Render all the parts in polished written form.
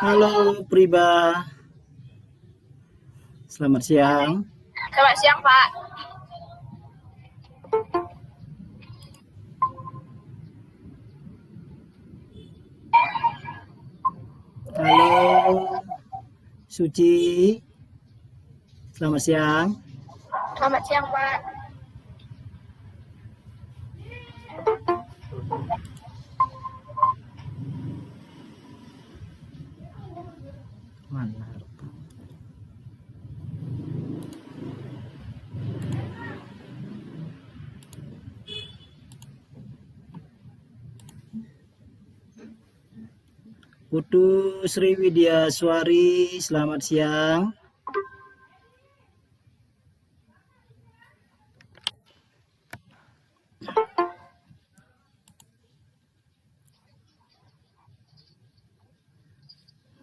Halo Priba, selamat siang. Selamat siang, Pak. Halo Suci, selamat siang. Selamat siang, Pak. Mana? Putu Sriwidya Swari, selamat siang.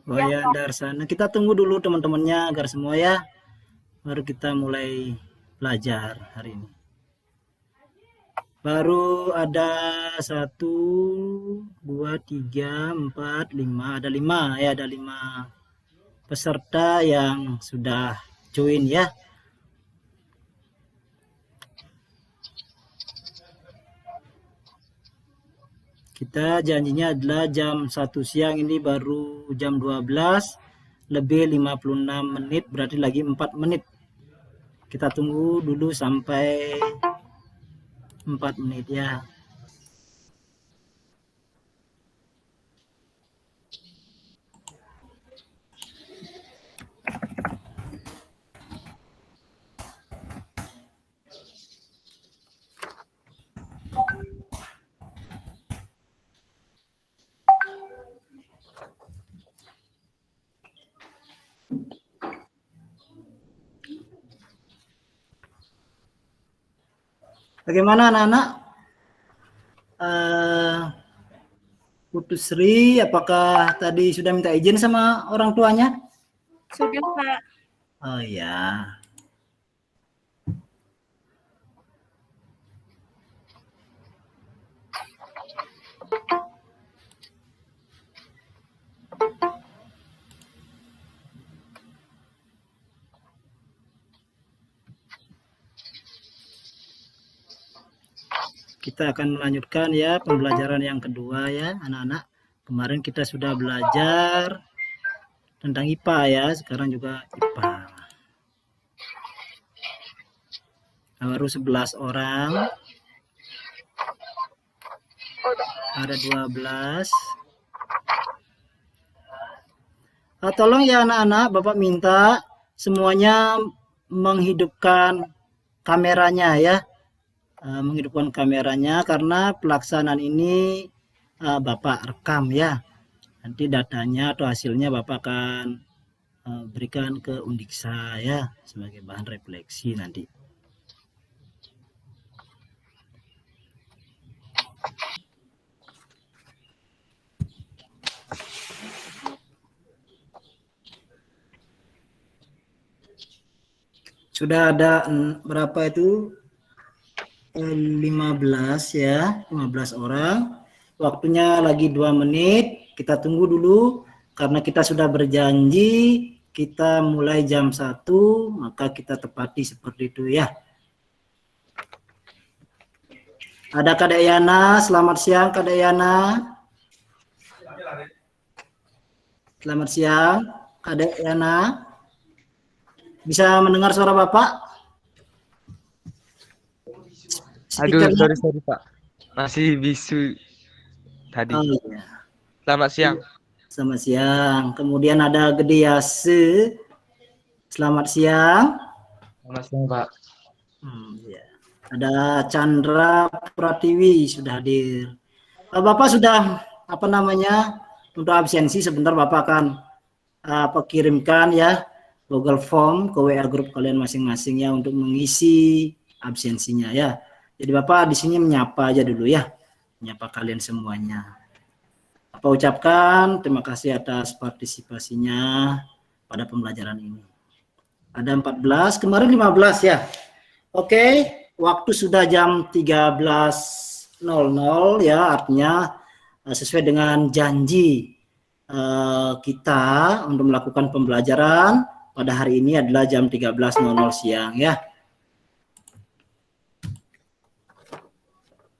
Wayan Darsana, kita tunggu dulu teman-temannya agar semua ya, baru kita mulai belajar hari ini. Baru ada 1, 2, 3, 4, 5, ada 5 ya, ada 5 peserta yang sudah join ya. Kita janjinya adalah jam 1 siang, ini baru jam 12 lebih 56 menit, berarti lagi 4 menit. Kita tunggu dulu sampai 4 menit ya. Bagaimana anak-anak? Putu Sri, apakah tadi sudah minta izin sama orang tuanya? Sudah, Pak. Oh ya. Kita akan melanjutkan ya pembelajaran yang kedua ya anak-anak. Kemarin kita sudah belajar tentang IPA ya, sekarang juga IPA. Baru 11 orang. Ada 12. Tolong ya anak-anak, Bapak minta semuanya menghidupkan kameranya ya. Menghidupkan kameranya karena pelaksanaan ini Bapak rekam ya. Nanti datanya atau hasilnya Bapak akan berikan ke Undiksa ya sebagai bahan refleksi nanti. Sudah ada berapa itu? 15 ya, 15 orang. Waktunya lagi 2 menit. Kita tunggu dulu karena kita sudah berjanji kita mulai jam 1, maka kita tepati seperti itu ya. Ada Kadek Yana, selamat siang Kadek Yana. Selamat siang Kadek Yana. Bisa mendengar suara Bapak? Aduh, sorry Pak. Masih bisu tadi. Oh, iya. Selamat siang. Selamat siang. Kemudian ada Gede Yase. Selamat siang. Selamat siang, Pak. Ya. Ada Chandra Pratiwi sudah hadir. Bapak sudah untuk absensi sebentar Bapak akan kirimkan ya Google Form ke WA grup kalian masing-masing ya untuk mengisi absensinya ya. Jadi Bapak di sini menyapa aja dulu ya, menyapa kalian semuanya. Bapak ucapkan terima kasih atas partisipasinya pada pembelajaran ini. Ada 14, kemarin 15 ya. Oke, waktu sudah jam 13.00 ya, artinya sesuai dengan janji kita untuk melakukan pembelajaran pada hari ini adalah jam 13.00 siang ya.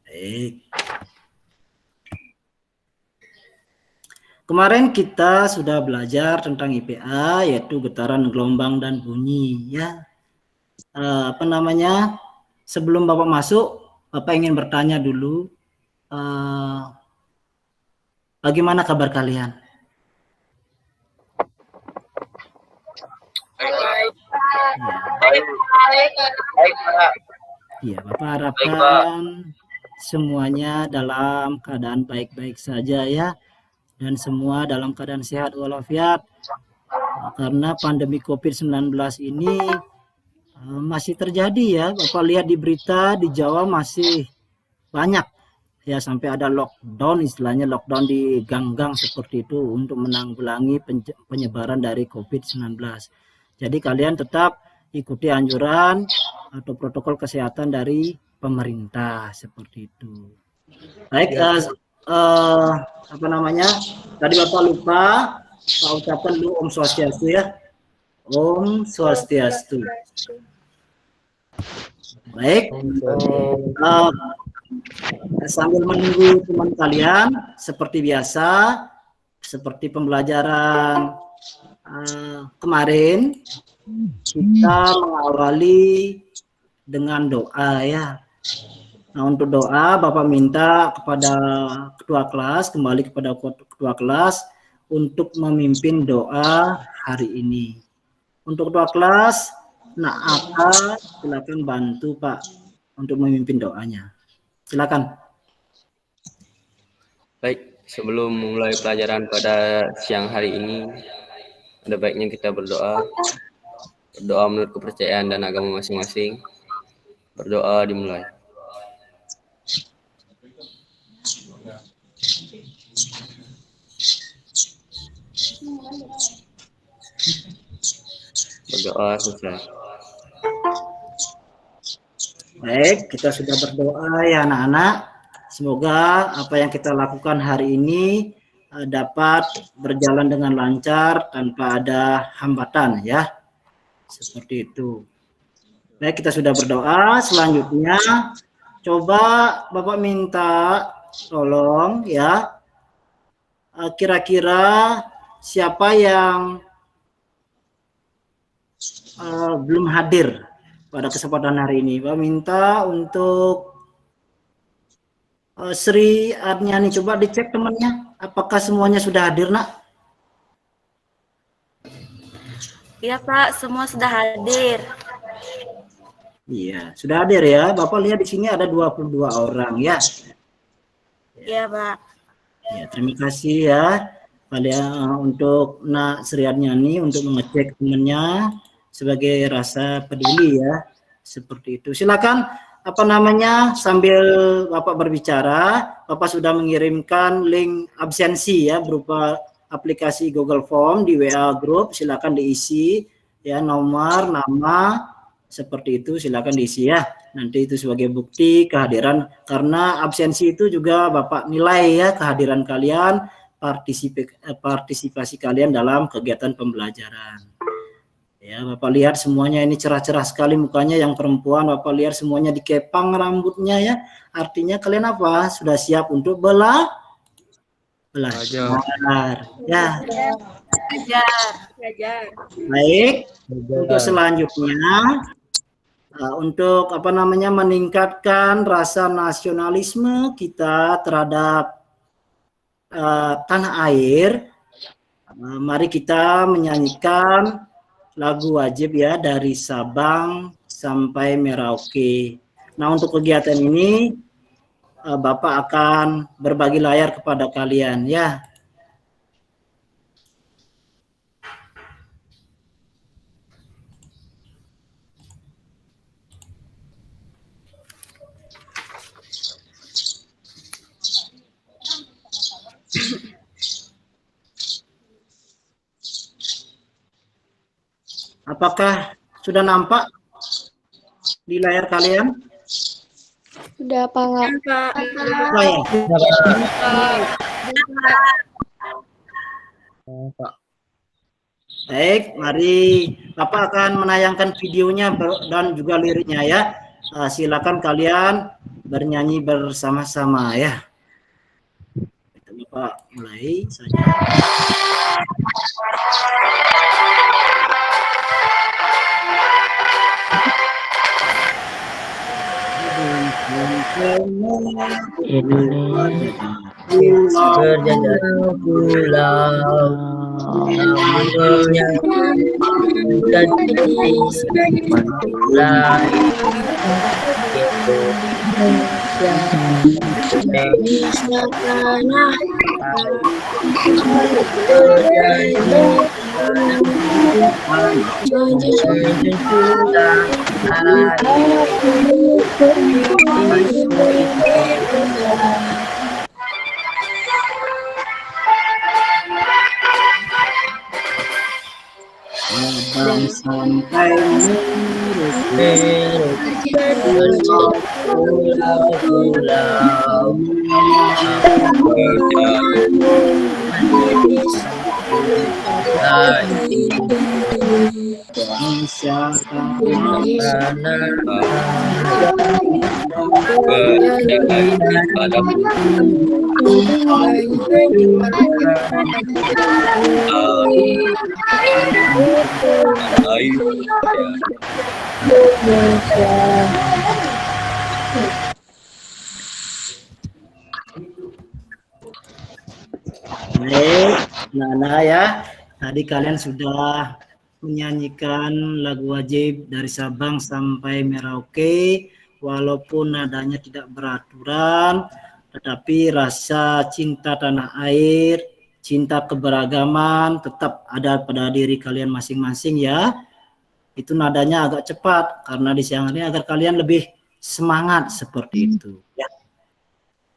Baik. Kemarin kita sudah belajar tentang IPA, yaitu getaran, gelombang, dan bunyi ya. Sebelum Bapak masuk, Bapak ingin bertanya dulu, bagaimana kabar kalian? Iya, Bapak harapkan semuanya dalam keadaan baik-baik saja ya, dan semua dalam keadaan sehat walafiat. Karena pandemi COVID-19 ini masih terjadi ya. Bapak lihat di berita di Jawa masih banyak ya, sampai ada lockdown, istilahnya lockdown di gang-gang seperti itu untuk menanggulangi penyebaran dari COVID-19. Jadi kalian tetap ikuti anjuran atau protokol kesehatan dari pemerintah seperti itu. Baik, tadi Bapak lupa Pak ucapkan dulu Om Swastiastu ya. Om Swastiastu. Baik, sambil menunggu teman kalian, seperti biasa, seperti pembelajaran kemarin, kita mengawali dengan doa ya. Nah, untuk doa Bapak minta kepada ketua kelas, kembali kepada ketua kelas untuk memimpin doa hari ini. Untuk ketua kelas, Aka, silakan bantu Pak untuk memimpin doanya. Silakan. Baik, sebelum memulai pelajaran pada siang hari ini, ada baiknya kita berdoa. Berdoa menurut kepercayaan dan agama masing-masing. Berdoa dimulai. Berdoa selesai. Baik, kita sudah berdoa ya anak-anak. Semoga apa yang kita lakukan hari ini dapat berjalan dengan lancar tanpa ada hambatan ya. Seperti itu. Baik, kita sudah berdoa. Selanjutnya coba Bapak minta tolong ya. Kira-kira siapa yang belum hadir pada kesempatan hari ini? Bapak minta untuk Sri Arnyani, coba dicek temannya, apakah semuanya sudah hadir, Nak? Iya Pak, semua sudah hadir. Iya, sudah hadir ya. Bapak lihat di sini ada 22 orang ya. Iya Pak. Ya, terima kasih ya kalian untuk Nak Sri Arnyani untuk mengecek temannya sebagai rasa peduli ya. Seperti itu. Silakan sambil Bapak berbicara, Bapak sudah mengirimkan link absensi ya berupa aplikasi Google Form di WA Group, silakan diisi ya, nomor, nama, seperti itu silakan diisi ya. Nanti itu sebagai bukti kehadiran, karena absensi itu juga Bapak nilai ya kehadiran kalian, partisipasi kalian dalam kegiatan pembelajaran. Ya, Bapak lihat semuanya ini cerah-cerah sekali mukanya, yang perempuan Bapak lihat semuanya dikepang rambutnya ya. Artinya kalian apa? Sudah siap untuk belajar. Ya. Belajar. Baik. Untuk selanjutnya untuk meningkatkan rasa nasionalisme kita terhadap tanah air, mari kita menyanyikan lagu wajib ya dari Sabang sampai Merauke. Nah, untuk kegiatan ini Bapak akan berbagi layar kepada kalian ya. Apakah sudah nampak di layar kalian? Sudah Pak. Oh, ya. Pak. Baik, mari Bapak akan menayangkan videonya dan juga liriknya ya. Silakan kalian bernyanyi bersama-sama ya. Bapak mulai saja. Berjajar pulau, namunnya bukan gadis mulai Indonesia tanah Abang sampai pulau-pulau Indonesia pada Baik, Nana ya. Tadi kalian sudah menyanyikan lagu wajib dari Sabang sampai Merauke, walaupun nadanya tidak beraturan, tetapi rasa cinta tanah air, cinta keberagaman tetap ada pada diri kalian masing-masing ya. Itu nadanya agak cepat karena di siang hari agar kalian lebih semangat seperti itu ya.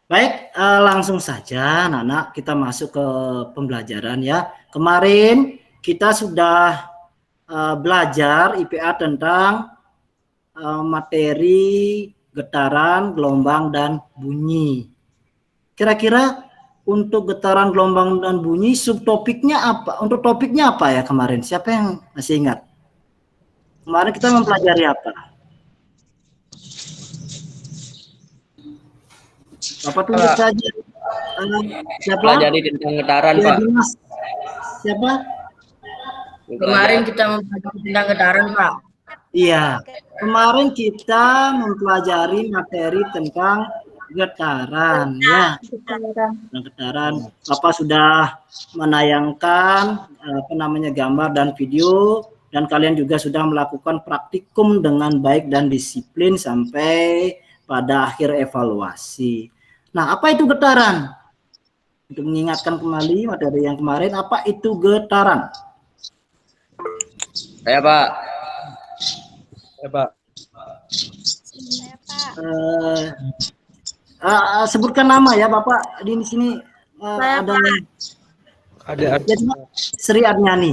Baik, langsung saja anak-anak kita masuk ke pembelajaran ya. Kemarin kita sudah belajar IPA tentang materi getaran, gelombang, dan bunyi. Kira-kira untuk getaran, gelombang, dan bunyi subtopiknya apa? Untuk topiknya apa ya kemarin? Siapa yang masih ingat? Kemarin kita mempelajari apa? Bapak tulis saja. Siapa? pelajari tentang getaran, Ya, Pak. Dimas. Siapa? Kemarin kita mempelajari tentang getaran, Pak. Iya, kemarin kita mempelajari materi tentang getaran ya. Tentang getaran. Bapak sudah menayangkan gambar dan video, dan kalian juga sudah melakukan praktikum dengan baik dan disiplin sampai pada akhir evaluasi. Nah, apa itu getaran? Untuk mengingatkan kembali materi yang kemarin, apa itu getaran? Saya, Pak. Ya, Pak. Sebutkan nama ya Bapak di sini. Ada jadi, Sri Arnyani.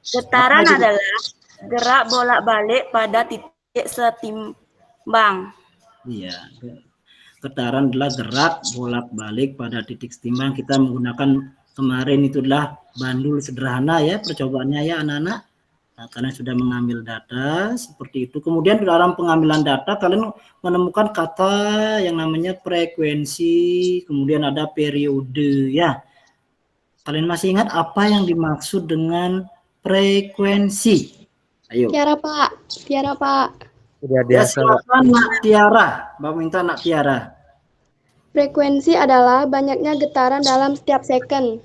Getaran adalah gerak bolak-balik pada titik setimbang. Iya, getaran adalah gerak bolak-balik pada titik setimbang. Kita menggunakan kemarin itulah bandul sederhana ya percobaannya ya anak-anak. Nah, kalian sudah mengambil data seperti itu. Kemudian dalam pengambilan data kalian menemukan kata yang namanya frekuensi, kemudian ada periode ya. Kalian masih ingat apa yang dimaksud dengan frekuensi? Ayo. Tiara, Pak. Udah Ya, biasa, Pak. silakan Nak Tiara. Bapak minta Nak Tiara. Frekuensi adalah banyaknya getaran dalam setiap second.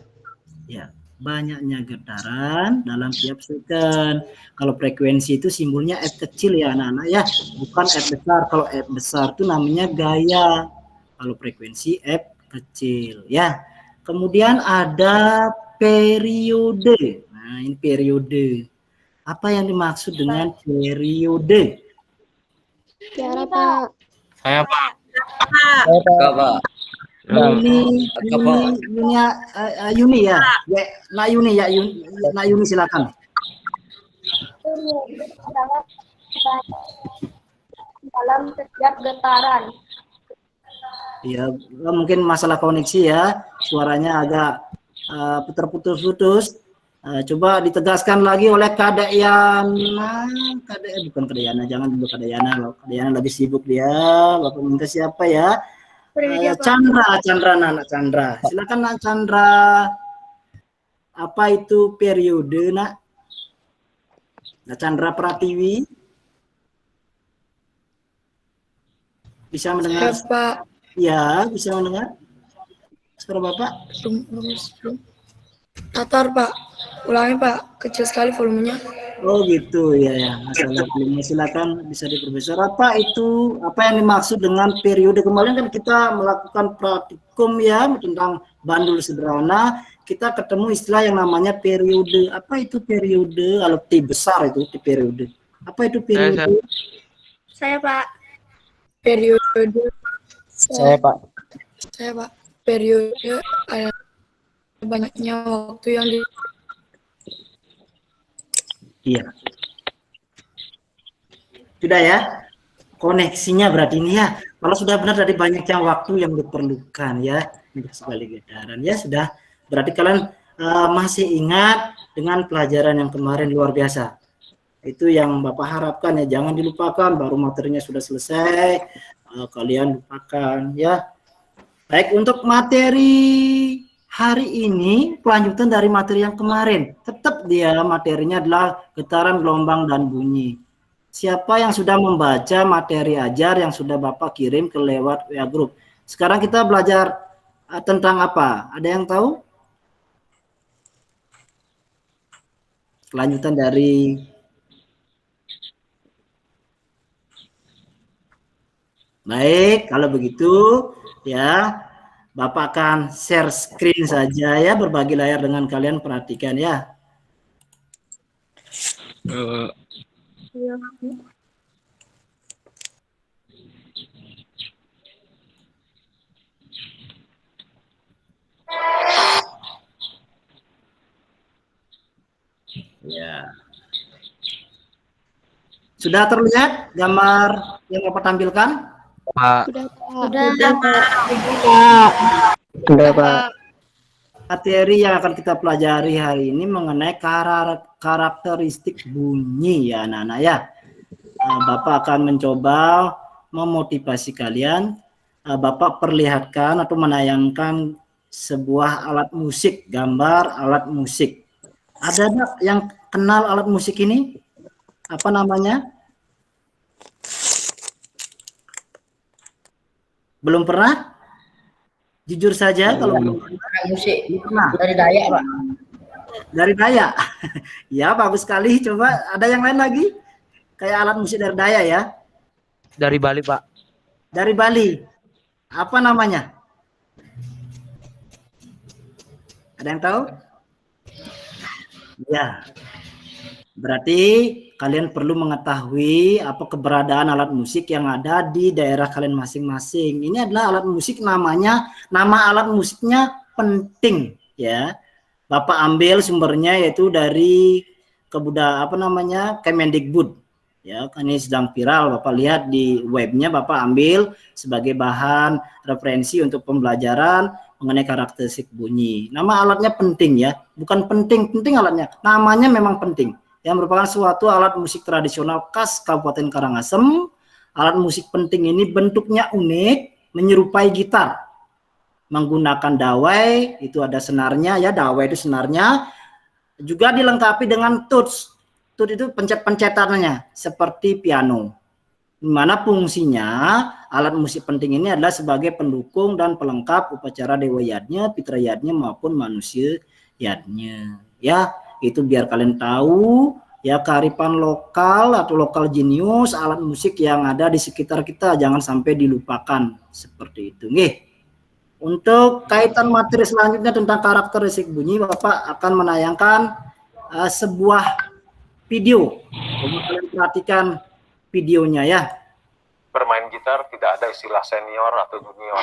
Ya, banyaknya getaran dalam tiap second. Kalau frekuensi itu simbolnya F kecil ya anak-anak ya, bukan F besar. Kalau F besar itu namanya gaya. Kalau frekuensi F kecil ya. Kemudian ada periode. Nah, ini periode. Apa yang dimaksud dengan periode? Tiara, Pak. Saya, Pak. Pak. Yuni ya. Nak Yuni silakan. Dalam setiap getaran. Ya, mungkin masalah koneksi ya, suaranya agak putus-putus. Coba ditegaskan lagi oleh Kadayana, bukan Kadayana, jangan dulu Kadayana, Kadayana lagi sibuk dia. Bapak minta siapa ya? Chandra. Silakan Nak Chandra. Apa itu periode, Nak? Nak Chandra Pratiwi. Bisa mendengar? Saya, Pak. Ya, bisa mendengar. Suara Bapak? Tatar, Pak. Ulangi, Pak. Kecil sekali volumenya. Oh gitu ya, masalah filmnya silakan bisa diperbesar. Apa itu, apa yang dimaksud dengan periode? Kemarin kan kita melakukan praktikum ya tentang bandul sederhana, kita ketemu istilah yang namanya periode. Apa itu periode? Kalau T besar itu di periode. Apa itu periode? Saya, Pak. Periode. Saya, Pak. Saya, Pak. Periode adalah banyaknya waktu yang Iya. Sudah ya? Koneksinya berarti ini ya. Kalau sudah benar dari banyaknya waktu yang diperlukan ya untuk sekali getaran ya sudah. Berarti kalian masih ingat dengan pelajaran yang kemarin luar biasa. Itu yang Bapak harapkan ya, jangan dilupakan. Baru materinya sudah selesai, kalian lupakan ya. Baik, untuk materi hari ini kelanjutan dari materi yang kemarin. Tetap dia materinya adalah getaran, gelombang, dan bunyi. Siapa yang sudah membaca materi ajar yang sudah Bapak kirim ke lewat WA Group? Sekarang kita belajar tentang apa? Ada yang tahu? Kelanjutan dari baik, kalau begitu ya Bapak akan share screen saja ya, berbagi layar dengan kalian, perhatikan ya. Ya. Sudah terlihat gambar yang Bapak tampilkan? Pak. Sudah, Pak. Materi yang akan kita pelajari hari ini mengenai karakteristik bunyi ya anak-anak ya. Bapak akan mencoba memotivasi kalian. Bapak perlihatkan atau menayangkan sebuah alat musik, gambar alat musik. Ada yang kenal alat musik ini? Apa namanya? Belum pernah? Jujur saja kalau belum musik pernah. dari Dayak, Pak. Dari Dayak. Ya, bagus sekali. Coba ada yang lain lagi? Kayak alat musik dari Dayak ya? Dari Bali, Pak. Dari Bali. Apa namanya? Ada yang tahu? Ya. Berarti kalian perlu mengetahui apa keberadaan alat musik yang ada di daerah kalian masing-masing. Ini adalah alat musik, nama alat musiknya penting ya. Bapak ambil sumbernya yaitu dari Kemendikbud. Ya, ini sedang viral, Bapak lihat di webnya, Bapak ambil sebagai bahan referensi untuk pembelajaran mengenai karakteristik bunyi. Nama alatnya penting ya, bukan penting alatnya, namanya memang penting. Yang merupakan suatu alat musik tradisional khas Kabupaten Karangasem. Alat musik penting ini bentuknya unik, menyerupai gitar. Menggunakan dawai, itu ada senarnya ya, dawai itu senarnya. Juga dilengkapi dengan tuts. Tuts itu pencet-pencetannya, seperti piano. Di mana fungsinya alat musik penting ini adalah sebagai pendukung dan pelengkap upacara dewa yadnya, pitra yadnya maupun manusia yadnya. Ya, itu biar kalian tahu ya kearifan lokal atau lokal jenius alat musik yang ada di sekitar kita, jangan sampai dilupakan seperti itu. Nih, untuk kaitan materi selanjutnya tentang karakteristik bunyi, Bapak akan menayangkan sebuah video. Coba kalian perhatikan videonya ya. Bermain gitar tidak ada istilah senior atau junior.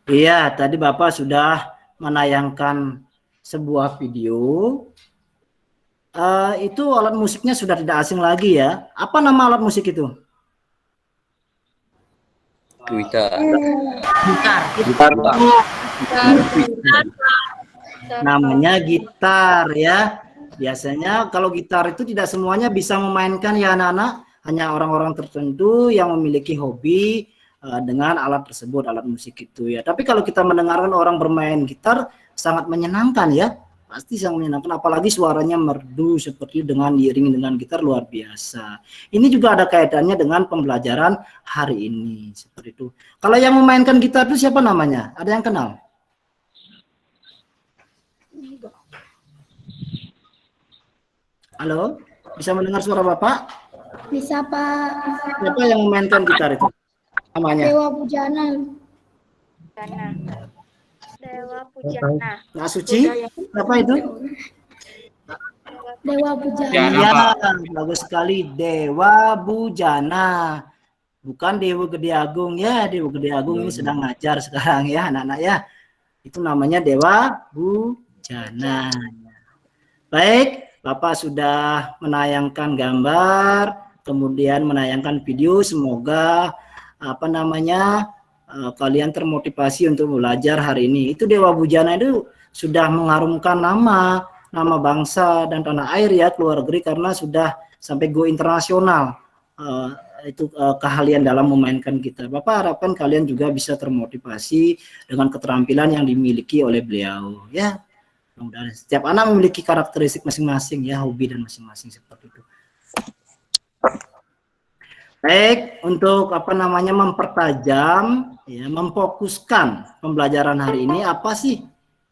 Iya, tadi Bapak sudah menayangkan sebuah video. Itu alat musiknya sudah tidak asing lagi ya. Apa nama alat musik itu? Twitter. Gitar. Namanya gitar ya. Biasanya kalau gitar itu tidak semuanya bisa memainkan ya anak-anak. Hanya orang-orang tertentu yang memiliki hobi dengan alat tersebut, alat musik itu ya. Tapi kalau kita mendengarkan orang bermain gitar sangat menyenangkan ya. Pasti sangat menyenangkan, apalagi suaranya merdu seperti dengan diiringi dengan gitar luar biasa. Ini juga ada kaitannya dengan pembelajaran hari ini seperti itu. Kalau yang memainkan gitar itu siapa namanya? Ada yang kenal? Halo, bisa mendengar suara Bapak? Bisa Pak. Siapa yang memainkan gitar itu? Namanya? Dewa Bujana. Dewa Pujana. Kak Suci? Apa itu? Dewa Bujana. Iya, bagus sekali. Dewa Bujana. Bukan Dewa Gede Agung ya. Dewa Gede Agung ini sedang ngajar sekarang ya anak-anak ya. Itu namanya Dewa Bujana. Baik, Bapak sudah menayangkan gambar, kemudian menayangkan video. Semoga kalian termotivasi untuk belajar hari ini. Itu Dewa Bujana itu sudah mengharumkan nama bangsa dan tanah air ya, keluar negeri, karena sudah sampai go internasional. Itu keahlian dalam memainkan gitar. Bapak harapkan kalian juga bisa termotivasi dengan keterampilan yang dimiliki oleh beliau ya. Mudah-mudahan setiap anak memiliki karakteristik masing-masing ya, hobi dan masing-masing seperti itu. Baik, untuk mempertajam ya, memfokuskan pembelajaran hari ini, apa sih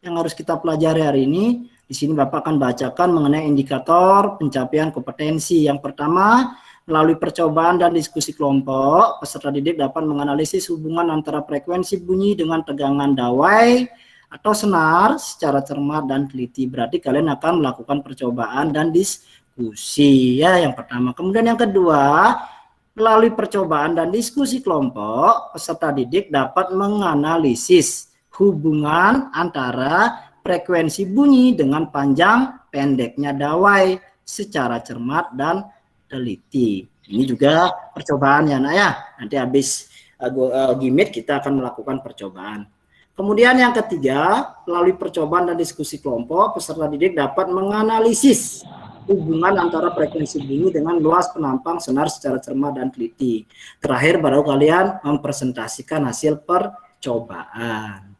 yang harus kita pelajari hari ini? Di sini Bapak akan bacakan mengenai indikator pencapaian kompetensi. Yang pertama, melalui percobaan dan diskusi kelompok, peserta didik dapat menganalisis hubungan antara frekuensi bunyi dengan tegangan dawai atau senar secara cermat dan teliti. Berarti kalian akan melakukan percobaan dan diskusi ya, yang pertama. Kemudian yang kedua, melalui percobaan dan diskusi kelompok, peserta didik dapat menganalisis hubungan antara frekuensi bunyi dengan panjang pendeknya dawai secara cermat dan teliti. Ini juga percobaan ya, nanti habis gimit kita akan melakukan percobaan. Kemudian yang ketiga, melalui percobaan dan diskusi kelompok, peserta didik dapat menganalisis hubungan antara frekuensi bunyi dengan luas penampang senar secara cermat dan teliti. Terakhir, baru kalian mempresentasikan hasil percobaan.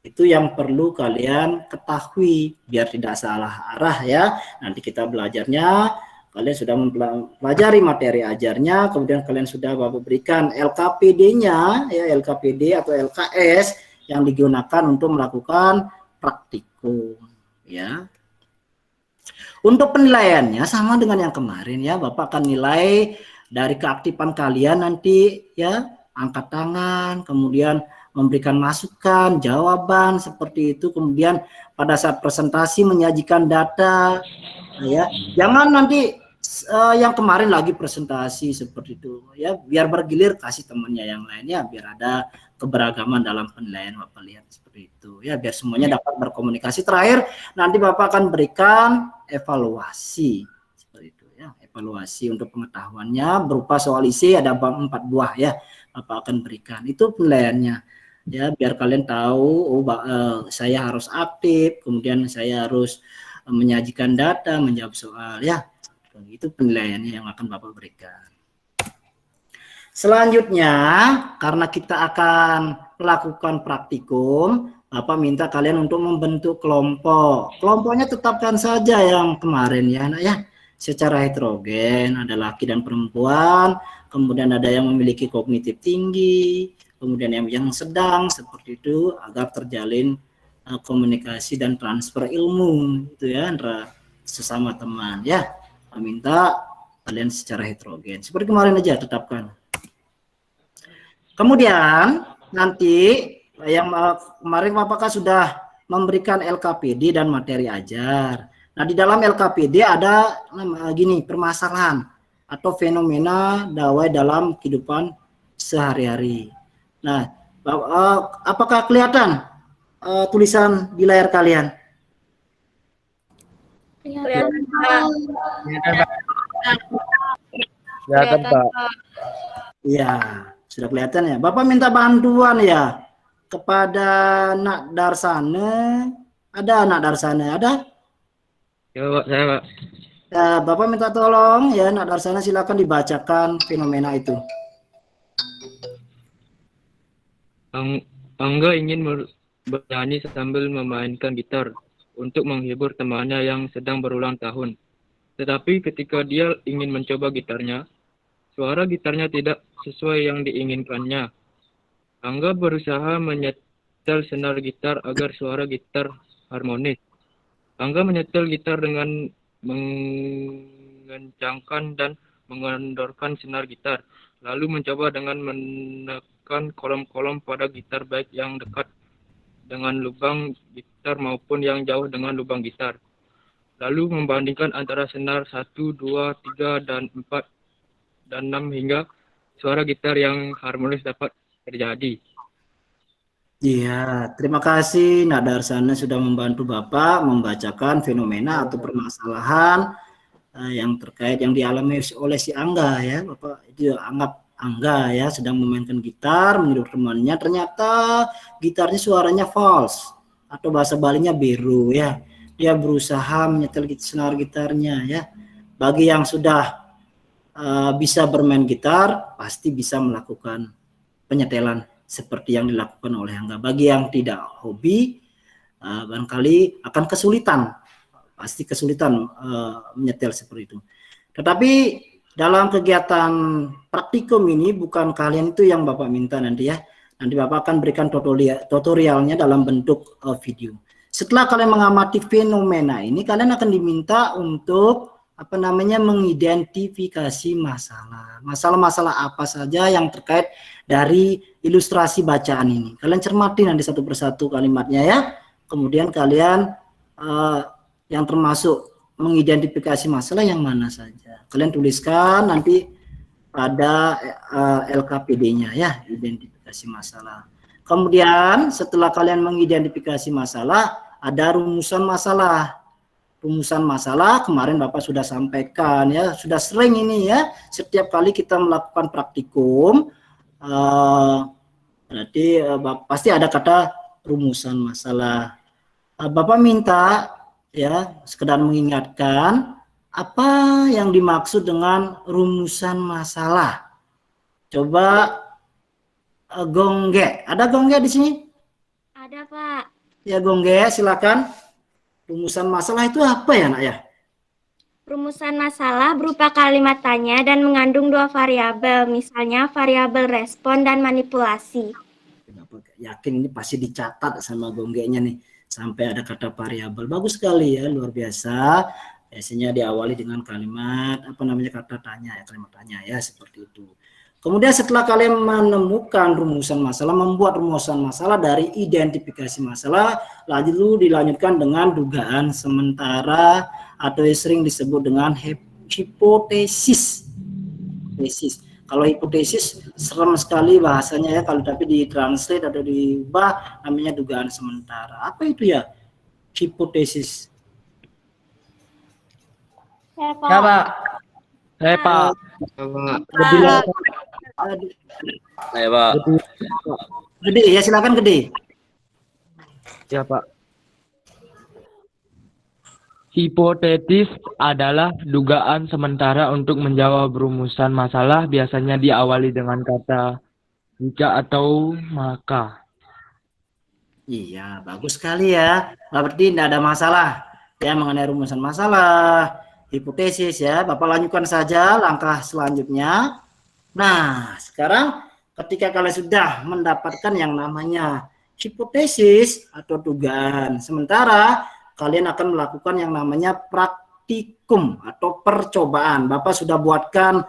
Itu yang perlu kalian ketahui biar tidak salah arah ya. Nanti kita belajarnya, kalian sudah mempelajari materi ajarnya, kemudian kalian sudah Bapak berikan LKPD-nya ya, LKPD atau LKS yang digunakan untuk melakukan praktikum ya. Untuk penilaiannya sama dengan yang kemarin ya, Bapak akan nilai dari keaktifan kalian nanti ya, angkat tangan, kemudian memberikan masukan, jawaban seperti itu, kemudian pada saat presentasi menyajikan data ya. Jangan nanti yang kemarin lagi presentasi seperti itu ya, biar bergilir kasih temannya yang lainnya, biar ada keberagaman dalam penilaian. Bapak lihat seperti itu ya, biar semuanya dapat berkomunikasi. Terakhir nanti Bapak akan berikan evaluasi seperti itu ya, evaluasi untuk pengetahuannya berupa soal isi, ada 4 buah ya, Bapak akan berikan. Itu penilaiannya ya, biar kalian tahu saya harus aktif, kemudian saya harus menyajikan data, menjawab soal ya. Itu penilaiannya yang akan Bapak berikan. Selanjutnya, karena kita akan melakukan praktikum, Bapak minta kalian untuk membentuk kelompok. Kelompoknya tetapkan saja yang kemarin ya, anak ya. Secara heterogen, ada laki dan perempuan, kemudian ada yang memiliki kognitif tinggi, kemudian yang sedang seperti itu, agar terjalin komunikasi dan transfer ilmu itu ya, antara sesama teman ya. Minta kalian secara heterogen seperti kemarin aja tetapkan. Kemudian nanti yang kemarin apakah sudah memberikan LKPD dan materi ajar. Nah, di dalam LKPD ada gini, permasalahan atau fenomena dawai dalam kehidupan sehari-hari. Nah, Apakah kelihatan tulisan di layar kalian? Kelihatan, Pak. Silakan Pak. Iya, sudah kelihatan ya. Bapak minta bantuan ya kepada Nak Darsane. Ada Nak Darsane, ada? Ya Pak, saya Pak. Ya, Bapak minta tolong ya Nak Darsane, silakan dibacakan fenomena itu. Angga ingin bernyanyi sambil memainkan gitar untuk menghibur temannya yang sedang berulang tahun. Tetapi ketika dia ingin mencoba gitarnya, suara gitarnya tidak sesuai yang diinginkannya. Angga berusaha menyetel senar gitar agar suara gitar harmonis. Angga menyetel gitar dengan mengencangkan dan mengendorkan senar gitar, lalu mencoba dengan menekan kolom-kolom pada gitar baik yang dekat dengan lubang gitar maupun yang jauh dengan lubang gitar. Lalu membandingkan antara senar 1, 2, 3, dan 4, dan 6 hingga suara gitar yang harmonis dapat terjadi. Iya, terima kasih Nak Darsana sudah membantu Bapak membacakan fenomena atau permasalahan yang terkait yang dialami oleh si Angga ya. Bapak itu anggap Angga ya sedang memainkan gitar menghibur temannya, ternyata gitarnya suaranya false atau bahasa Balinya biru ya. Dia berusaha menyetel senar gitarnya ya. Bagi yang sudah bisa bermain gitar pasti bisa melakukan penyetelan seperti yang dilakukan oleh Angga. Bagi yang tidak hobi, barangkali akan kesulitan, pasti kesulitan menyetel seperti itu. Tetapi dalam kegiatan praktikum ini bukan kalian itu yang Bapak minta nanti ya. Nanti Bapak akan berikan tutorialnya dalam bentuk video. Setelah kalian mengamati fenomena ini, kalian akan diminta untuk mengidentifikasi masalah-masalah apa saja yang terkait dari ilustrasi bacaan ini. Kalian cermati nanti satu persatu kalimatnya ya. Kemudian kalian yang termasuk mengidentifikasi masalah yang mana saja. Kalian tuliskan nanti pada LKPD-nya ya, identifikasi masalah. Kemudian setelah kalian mengidentifikasi masalah, ada rumusan masalah. Rumusan masalah kemarin Bapak sudah sampaikan ya, sudah sering ini ya, setiap kali kita melakukan praktikum berarti pasti ada kata rumusan masalah. Bapak minta ya sekedar mengingatkan apa yang dimaksud dengan rumusan masalah. Coba Gongge, ada Gongge di sini? Ada Pak. Ya Gongge, silakan. Rumusan masalah itu apa ya nak ya? Rumusan masalah berupa kalimat tanya dan mengandung dua variabel, misalnya variabel respon dan manipulasi. Yakin ini pasti dicatat sama Gonggenya nih, sampai ada kata variabel. Bagus sekali ya, luar biasa. Biasanya diawali dengan kalimat kata tanya ya, kalimat tanya ya, seperti itu. Kemudian setelah kalian menemukan rumusan masalah, membuat rumusan masalah dari identifikasi masalah, lalu dilanjutkan dengan dugaan sementara atau sering disebut dengan hipotesis. Kalau hipotesis serem sekali bahasanya ya, kalau tapi ditranslate atau diubah namanya dugaan sementara. Apa itu ya? Hipotesis. Ya Pak. Saya Pak. Ayo Pak. Gede ya, silakan Gede. Ya Pak. Hipotetis adalah dugaan sementara untuk menjawab rumusan masalah, biasanya diawali dengan kata jika atau maka. Iya, bagus sekali ya. Berarti tidak ada masalah ya mengenai rumusan masalah, hipotesis ya. Bapak lanjutkan saja langkah selanjutnya. Nah, sekarang ketika kalian sudah mendapatkan yang namanya hipotesis atau dugaan sementara, kalian akan melakukan yang namanya praktikum atau percobaan. Bapak sudah buatkan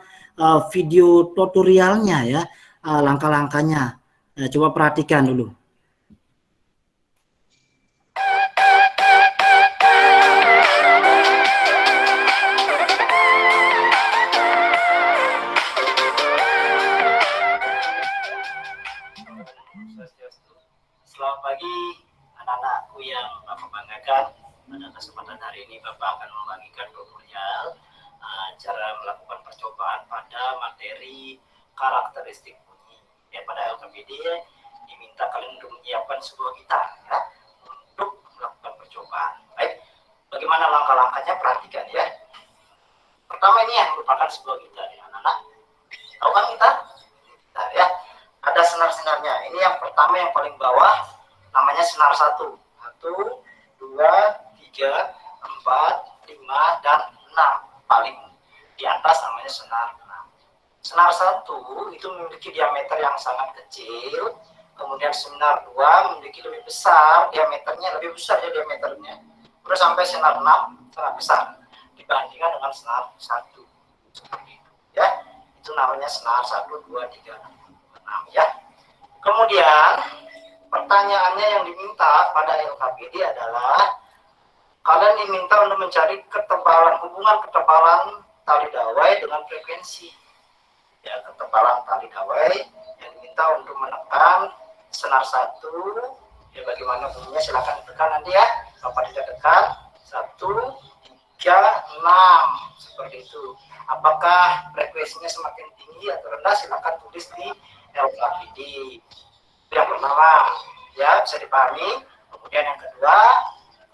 video tutorialnya ya, langkah-langkahnya. Coba perhatikan dulu. Selamat pagi anak-anakku yang Bapak banggakan. Pada kesempatan hari ini Bapak akan membagikan tutorial cara melakukan percobaan pada materi karakteristik bunyi. Ya, pada LKPD diminta kalian untuk menyiapkan sebuah gitar ya, untuk melakukan percobaan. Baik, bagaimana langkah-langkahnya perhatikan ya. Pertama ini yang merupakan sebuah gitar ya anak-anak. Tahu kan gitar? Gitar ya. Ada senar-senarnya. Ini yang pertama yang paling bawah namanya senar 1. 1, 2, 3, 4, 5, dan 6. Paling di atas namanya senar 6. Senar 1 itu memiliki diameter yang sangat kecil. Kemudian senar 2 memiliki lebih besar, diameternya lebih besar ya diameternya. Terus sampai senar 6 sangat besar dibandingkan dengan senar 1. Seperti itu ya. Itu namanya senar 1, 2, 3, 6 ya. Kemudian pertanyaannya yang diminta pada LKPD adalah kalian diminta untuk mencari hubungan ketebalan tali dawai dengan frekuensi. Ya, ketebalan tali dawai yang diminta untuk menekan senar 1. Ya, bagaimana bunyinya silakan tekan nanti ya. Bapak tidak tekan 1, 3, 6 seperti itu. Apakah frekuensinya semakin tinggi atau rendah? Silakan tulis di LKPD. Yang pertama ya bisa dipahami. Kemudian yang kedua,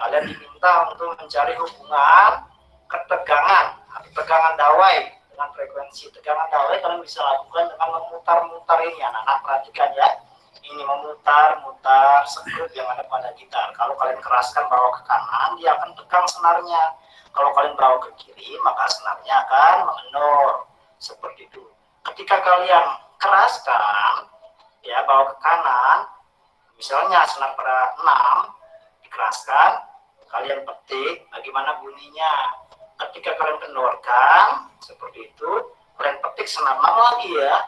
kalian diminta untuk mencari hubungan ketegangan dawai dengan frekuensi. Tegangan dawai kalian bisa lakukan dengan memutar-mutar ini anak-anak, perhatikan ya. Ini memutar-mutar skrup yang ada pada gitar. Kalau kalian keraskan bawa ke kanan, dia akan tekan senarnya. Kalau kalian bawa ke kiri, maka senarnya akan mengendor. Seperti itu. Ketika kalian keraskan ya, bawa ke kanan, misalnya senar pada 6 dikeraskan, kalian petik bagaimana bunyinya. Ketika kalian kendorkan seperti itu, kalian petik senar 6 lagi ya,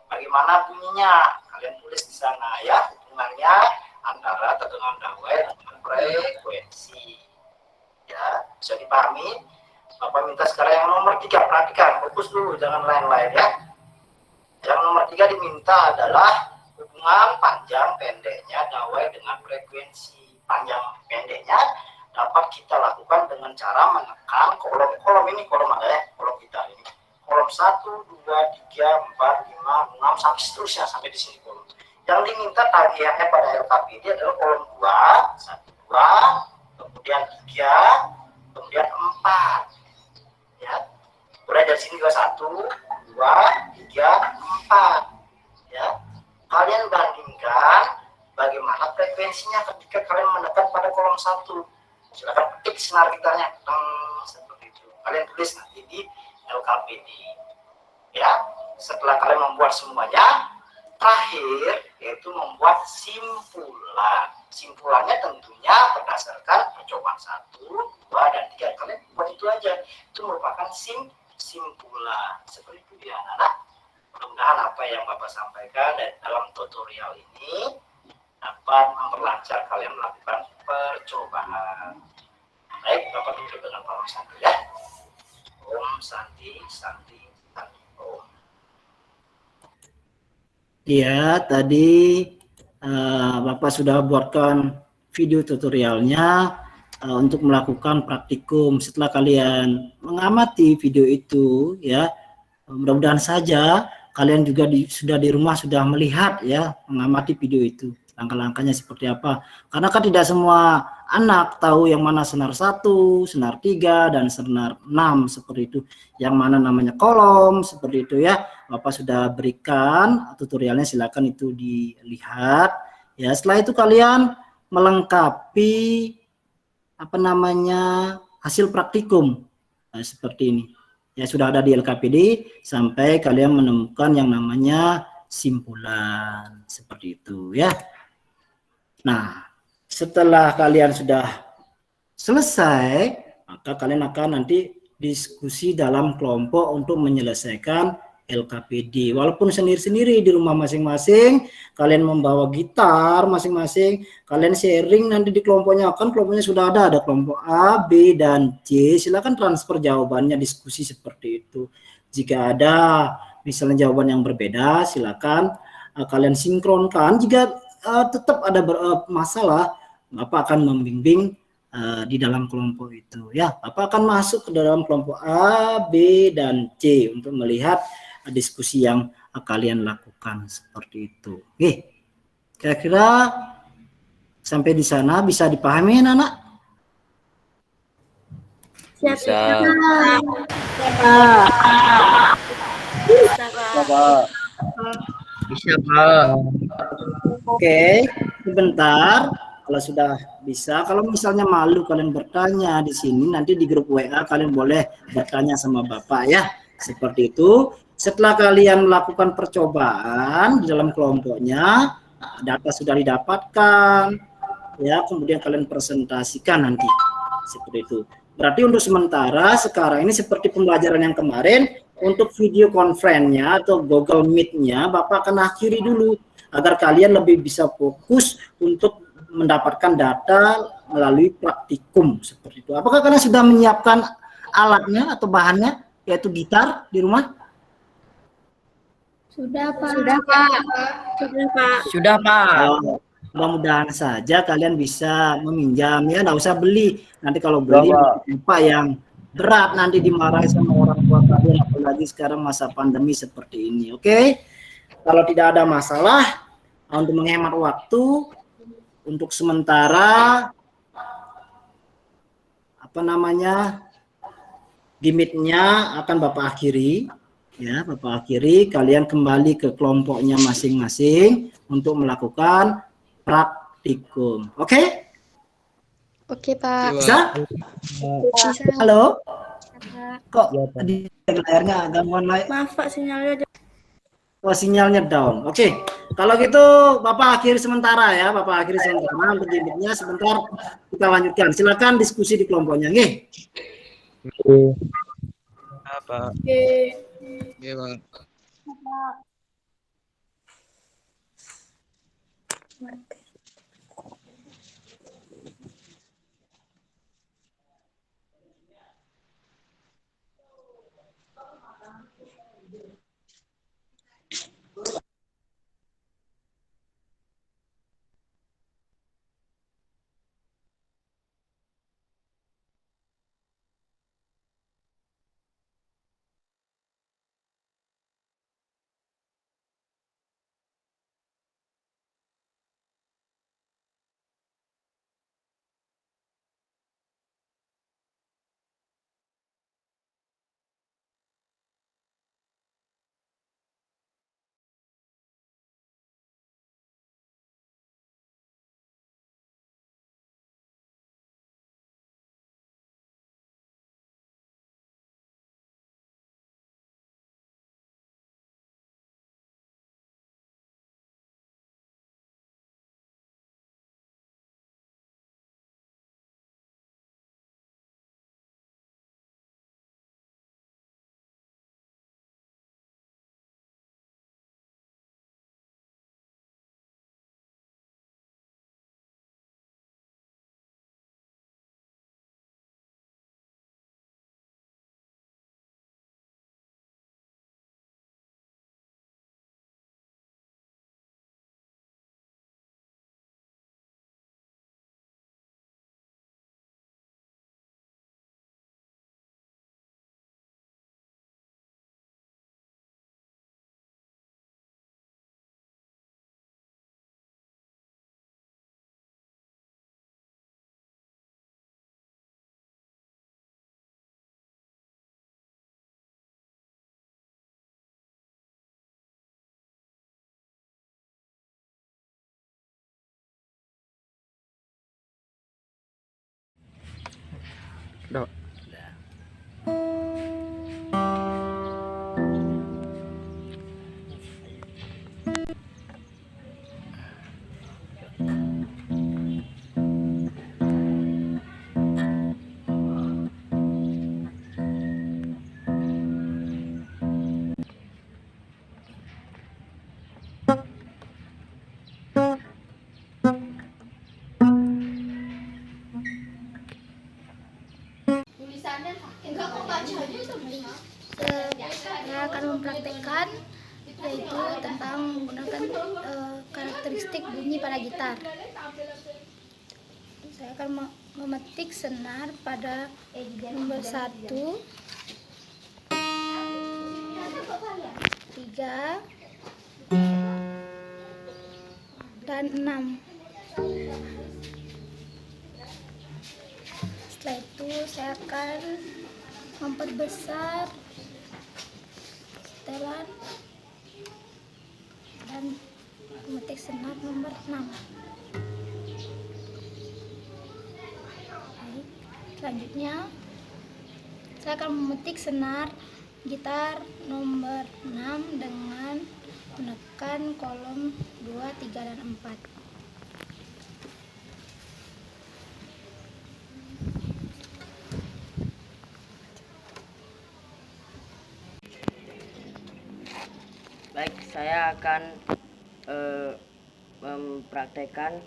bagaimana bunyinya, kalian tulis di sana ya, hubungannya antara tegangan dawai dengan frekuensi ya. Bisa dipahami? Bapak minta sekarang yang nomor 3, perhatikan, fokus dulu, jangan lain-lain ya. Yang nomor 3 diminta adalah hubungan panjang pendeknya dawai dengan frekuensi. Panjang pendeknya dapat kita lakukan dengan cara menekan kolom ini, kolom ada ya, kolom gitar ini. Kolom 1, 2, 3, 4, 5, 6 sampai seterusnya, sampai di sini kolom. Yang diminta tagihannya pada LKPD adalah kolom 2, 1, 2, kemudian 3, kemudian 4. Ya. Mulai dari sini juga 1, 2, 3, 4 ya. Kalian bandingkan bagaimana frekuensinya ketika kalian menekan pada kolom 1. Silakan ketik senar gitarnya seperti itu. Kalian tulis nanti di LKPD ya. Setelah kalian membuat semuanya, terakhir yaitu membuat simpulan. Simpulannya tentunya berdasarkan percobaan 1, 2, dan 3. Kalian buat itu aja. Itu merupakan simpulan. Seperti itu ya anak-anak. Mudah-mudahan apa yang Bapak sampaikan dalam tutorial ini dapat memperlancar kalian melakukan percobaan. Baik, Bapak tutup dengan Om Santi ya. Om Santi, Santi, Santi, Om. Ya, tadi Bapak sudah buatkan video tutorialnya untuk melakukan praktikum. Setelah kalian mengamati video itu ya, mudah-mudahan saja kalian juga sudah di rumah sudah melihat ya, mengamati video itu, langkah-langkahnya seperti apa. Karena kan tidak semua anak tahu yang mana senar 1, senar 3, dan senar 6 seperti itu. Yang mana namanya kolom seperti itu ya. Bapak sudah berikan tutorialnya, silakan itu dilihat. Ya, setelah itu kalian melengkapi hasil praktikum seperti ini. Ya, sudah ada di LKPD sampai kalian menemukan yang namanya simpulan seperti itu ya. Nah, setelah kalian sudah selesai, maka kalian akan nanti diskusi dalam kelompok untuk menyelesaikan LKPD. Walaupun sendiri-sendiri di rumah masing-masing, kalian membawa gitar masing-masing, kalian sharing nanti di kelompoknya. Kan kelompoknya sudah ada kelompok A, B, dan C. Silakan transfer jawabannya, diskusi seperti itu. Jika ada misalnya jawaban yang berbeda, silakan kalian sinkronkan. Jika tetap ada masalah, Bapak akan membimbing di dalam kelompok itu. Ya, Bapak akan masuk ke dalam kelompok A, B, dan C untuk melihat diskusi yang kalian lakukan seperti itu. Oke, kira-kira sampai di sana bisa dipahami, anak-anak? Bisa. Bisa, Pak. Oke, sebentar. Kalau sudah bisa, kalau misalnya malu kalian bertanya di sini, nanti di grup WA kalian boleh bertanya sama Bapak ya. Seperti itu. Setelah kalian melakukan percobaan di dalam kelompoknya, data sudah didapatkan, ya, kemudian kalian presentasikan nanti. Seperti itu. Berarti untuk sementara sekarang ini seperti pembelajaran yang kemarin, untuk video conference-nya atau Google Meet-nya Bapak akan akhiri dulu agar kalian lebih bisa fokus untuk mendapatkan data melalui praktikum seperti itu. Apakah kalian sudah menyiapkan alatnya atau bahannya, yaitu gitar di rumah? Sudah, Pak. Sudah, Pak. Sudah, Pak. Sudah, Pak. Oh, mudah-mudahan saja kalian bisa meminjam ya, nggak usah beli. Nanti kalau beli apa yang berat nanti dimarahi sama orang tua kalian, apalagi sekarang masa pandemi seperti ini. Oke, kalau tidak ada masalah, untuk menghemat waktu, untuk sementara gimmicknya akan Bapak akhiri, ya, Bapak akhiri. Kalian kembali ke kelompoknya masing-masing untuk melakukan praktikum. Oke? Oke, Pak. Bisa? Bisa. Halo? Kok di layarnya gangguan lain? Maaf, Pak, sinyalnya. Oh, sinyalnya down. Oke. Kalau gitu Bapak akhiri sementara ya, Bapak akhiri sementara untuk gimmicknya. Sebentar kita lanjutkan. Silakan diskusi di kelompoknya, nggih. Pak. Oke. Oke, Pak. Dok. Saya akan mempraktekkan yaitu tentang menggunakan karakteristik bunyi pada gitar. Saya akan memetik senar pada nomor 1, 3, dan 6. Setelah itu saya akan memperbesar setelan dan memetik senar nomor 6. Baik, selanjutnya saya akan memetik senar gitar nomor 6 dengan menekan kolom 2, 3, dan 4. Baik, saya akan mempraktekkan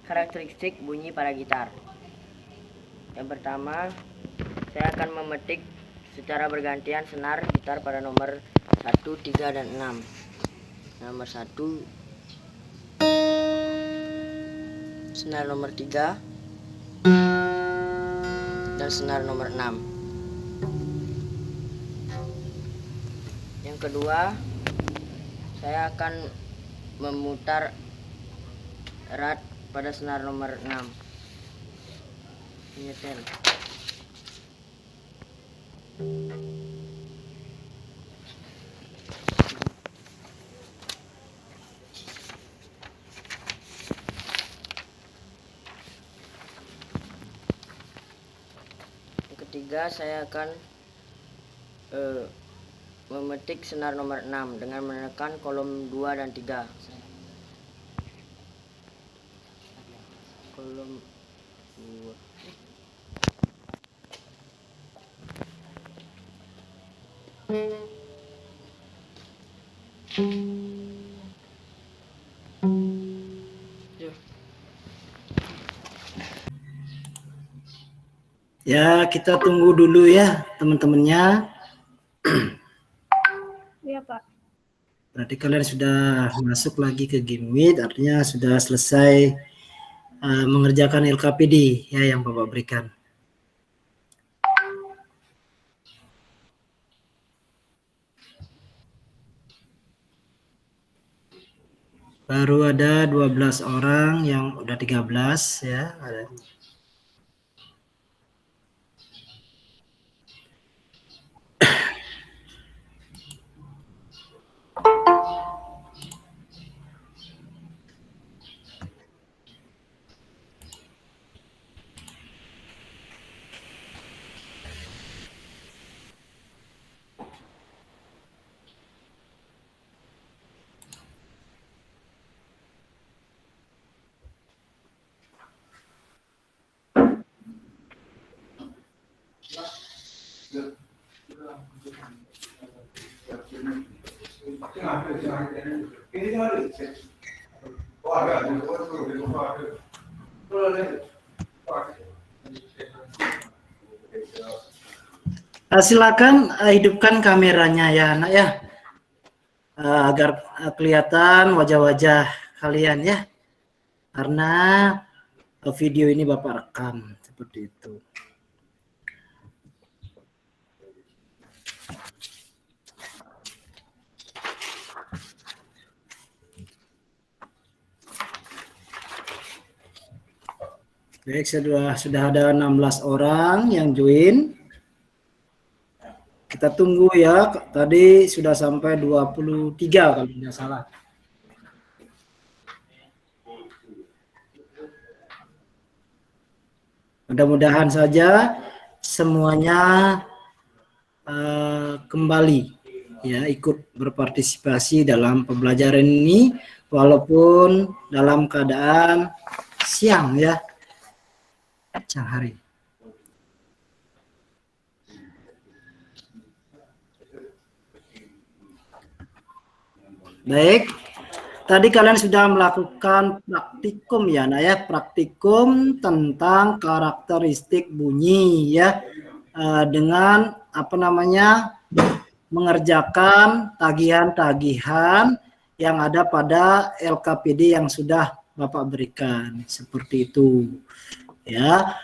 karakteristik bunyi pada gitar. Yang pertama, saya akan memetik secara bergantian senar gitar pada nomor 1, 3, dan 6. Nomor 1, senar nomor 3, dan senar nomor 6. Yang kedua, saya akan memutar erat pada senar nomor 6. Menyetel. Yang ketiga, saya akan memetik senar nomor 6 dengan menekan kolom 2 dan 3. Kolom 2. Ya, kita tunggu dulu ya teman-temannya. Iya, Pak. Berarti kalian sudah masuk lagi ke Game Meet, artinya sudah selesai mengerjakan LKPD ya yang Bapak berikan. Baru ada 12 orang yang udah 13 ya. Silakan hidupkan kameranya ya anak ya, agar kelihatan wajah-wajah kalian ya, karena video ini Bapak rekam seperti itu. Baik, sudah ada 16 orang yang join. Kita tunggu ya, tadi sudah sampai 23 kalau tidak salah. Mudah-mudahan saja semuanya kembali ya ikut berpartisipasi dalam pembelajaran ini walaupun dalam keadaan siang ya, siang hari. Baik, tadi kalian sudah melakukan praktikum ya, nah ya, praktikum tentang karakteristik bunyi ya, dengan apa namanya, mengerjakan tagihan-tagihan yang ada pada LKPD yang sudah Bapak berikan. Seperti itu. Ya.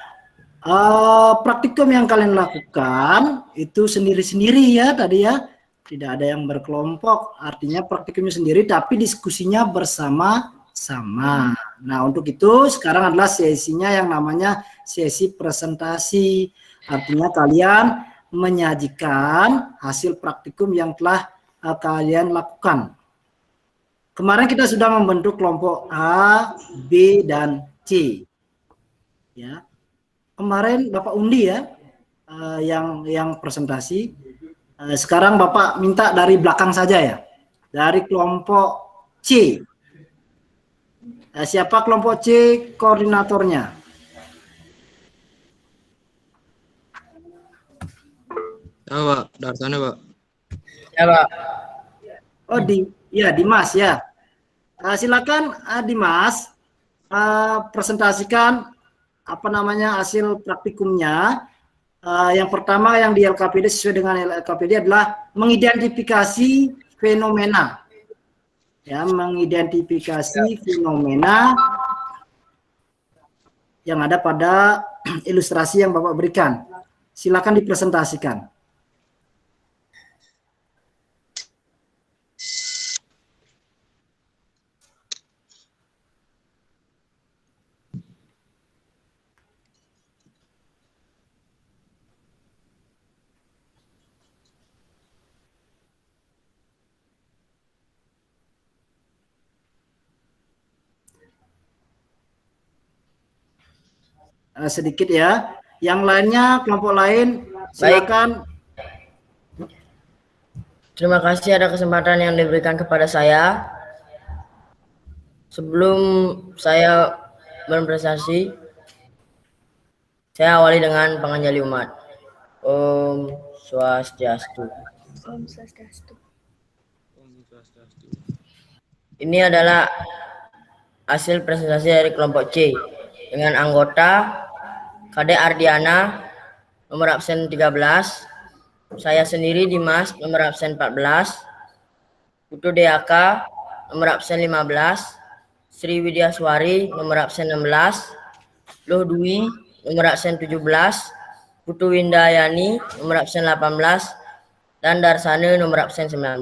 Praktikum yang kalian lakukan itu sendiri-sendiri ya tadi ya. Tidak ada yang berkelompok, artinya praktikumnya sendiri tapi diskusinya bersama-sama. Nah, untuk itu sekarang adalah sesinya yang namanya sesi presentasi. Artinya kalian menyajikan hasil praktikum yang telah kalian lakukan. Kemarin kita sudah membentuk kelompok A, B, dan C. Ya. Kemarin Bapak undi ya yang presentasi. Sekarang Bapak minta dari belakang saja ya. Dari kelompok C. Siapa kelompok C koordinatornya? Ya, Pak. Dari sana, Pak. Ya, Pak. Oh, Dimas ya. Silakan Dimas presentasikan apa namanya hasil praktikumnya. Yang pertama yang di LKPD sesuai dengan LKPD adalah mengidentifikasi fenomena. Ya, mengidentifikasi fenomena yang ada pada ilustrasi yang Bapak berikan. Silakan dipresentasikan. Sedikit ya. Yang lainnya, kelompok lain, silakan. Terima kasih ada kesempatan yang diberikan kepada saya. Sebelum saya berpresentasi, saya awali dengan panganjali umat. Om Swastiastu. Om Swastiastu. Ini adalah hasil presentasi dari kelompok C dengan anggota Kade Ardiana nomor absen 13, saya sendiri Dimas nomor absen 14, Putu Deaka nomor absen 15, Sri Widyaswari nomor absen 16, Loh Dwi nomor absen 17, Putu Windayani nomor absen 18, dan Darsane nomor absen 19.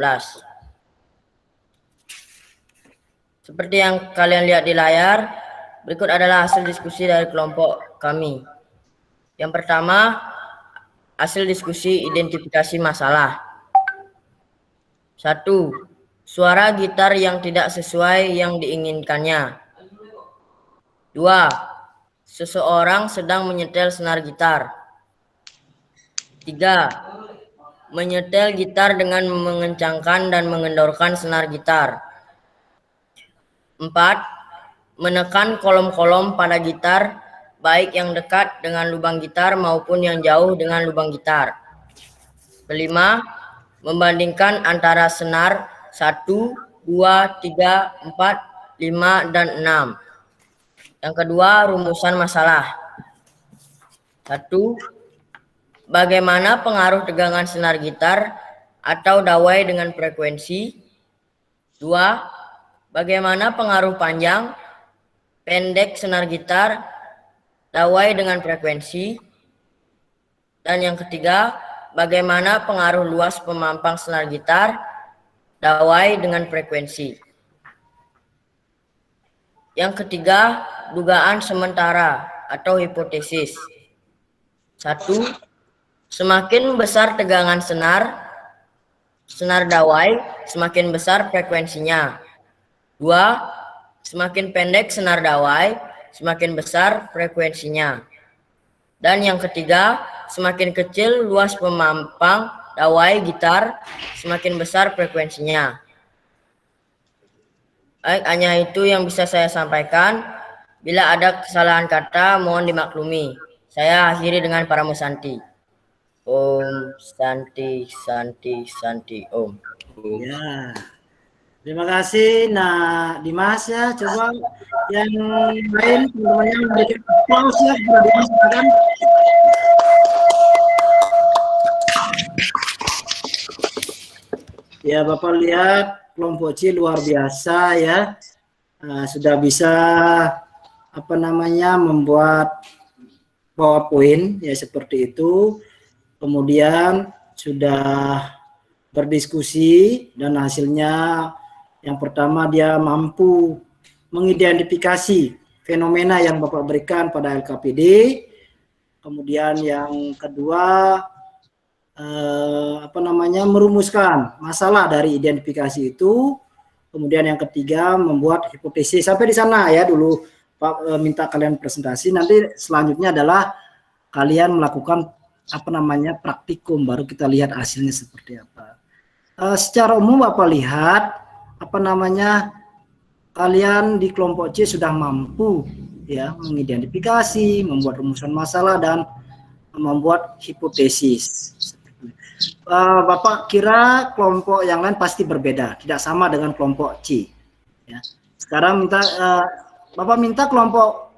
Seperti yang kalian lihat di layar, berikut adalah hasil diskusi dari kelompok kami. Yang pertama, hasil diskusi identifikasi masalah. 1. Suara gitar yang tidak sesuai yang diinginkannya. 2. Seseorang sedang menyetel senar gitar. 3. Menyetel gitar dengan mengencangkan dan mengendorkan senar gitar. 4. Menekan kolom-kolom pada gitar, baik yang dekat dengan lubang gitar maupun yang jauh dengan lubang gitar. 5. Membandingkan antara senar 1, 2, 3, 4, 5, dan 6. Yang kedua, rumusan masalah. 1. Bagaimana pengaruh tegangan senar gitar atau dawai dengan frekuensi? 2. Bagaimana pengaruh panjang, pendek senar gitar, dawai dengan frekuensi? Dan yang ketiga, bagaimana pengaruh luas pemampang senar gitar, dawai dengan frekuensi? Yang ketiga, dugaan sementara atau hipotesis. 1. Semakin besar tegangan senar dawai, semakin besar frekuensinya. 2. Semakin pendek senar dawai, semakin besar frekuensinya. Dan yang ketiga, semakin kecil luas pemampang dawai gitar, semakin besar frekuensinya. Baik, hanya itu yang bisa saya sampaikan. Bila ada kesalahan kata, mohon dimaklumi. Saya akhiri dengan Paramusanti. Om Santi Santi Santi Om. Ya. Terima kasih. Nah, Dimas ya, coba yang lain teman-temannya memberikan aplaus ya kepada Dimas, silakan. Ya, Bapak lihat kelompok C luar biasa ya. Sudah bisa membuat PowerPoint ya seperti itu. Kemudian sudah berdiskusi dan hasilnya yang pertama dia mampu mengidentifikasi fenomena yang Bapak berikan pada LKPD. Kemudian yang kedua merumuskan masalah dari identifikasi itu. Kemudian yang ketiga membuat hipotesis. Sampai di sana ya dulu Pak, minta kalian presentasi. Nanti selanjutnya adalah kalian melakukan praktikum, baru kita lihat hasilnya seperti apa. Secara umum Bapak lihat kalian di kelompok C sudah mampu ya mengidentifikasi, membuat rumusan masalah dan membuat hipotesis. Bapak kira kelompok yang lain pasti berbeda, tidak sama dengan kelompok C. Ya. Sekarang Bapak minta kelompok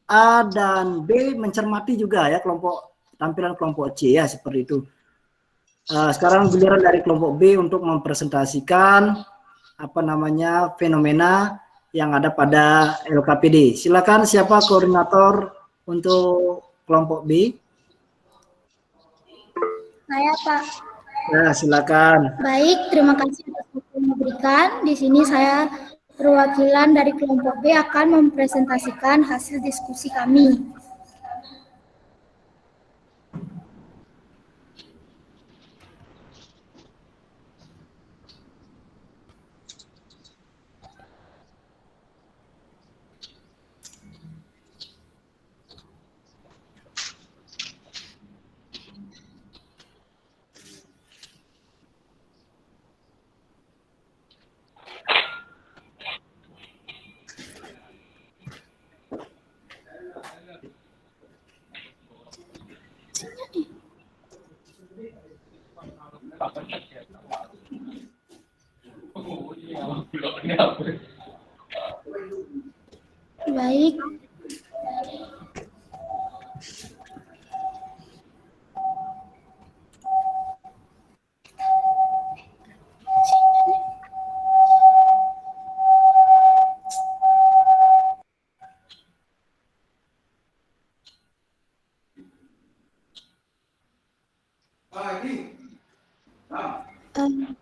A dan B mencermati juga ya tampilan kelompok C ya seperti itu. Sekarang giliran dari kelompok B untuk mempresentasikan fenomena yang ada pada LKPD. Silakan siapa koordinator untuk kelompok B? Saya, Pak. Ya, silakan. Baik, terima kasih atas waktu yang diberikan. Di sini saya perwakilan dari kelompok B akan mempresentasikan hasil diskusi kami. Baik.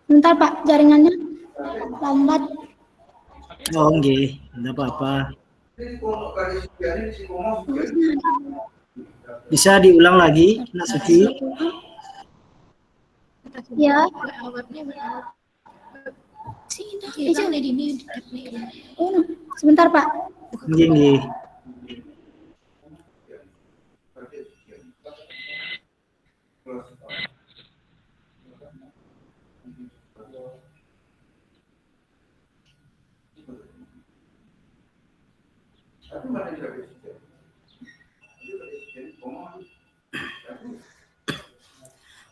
Bentar Pak, jaringannya lambat. Oh, nggih, enggak apa-apa. Bisa diulang lagi, Nak Suci? Ya. Sebentar Pak. Nggih, nggih.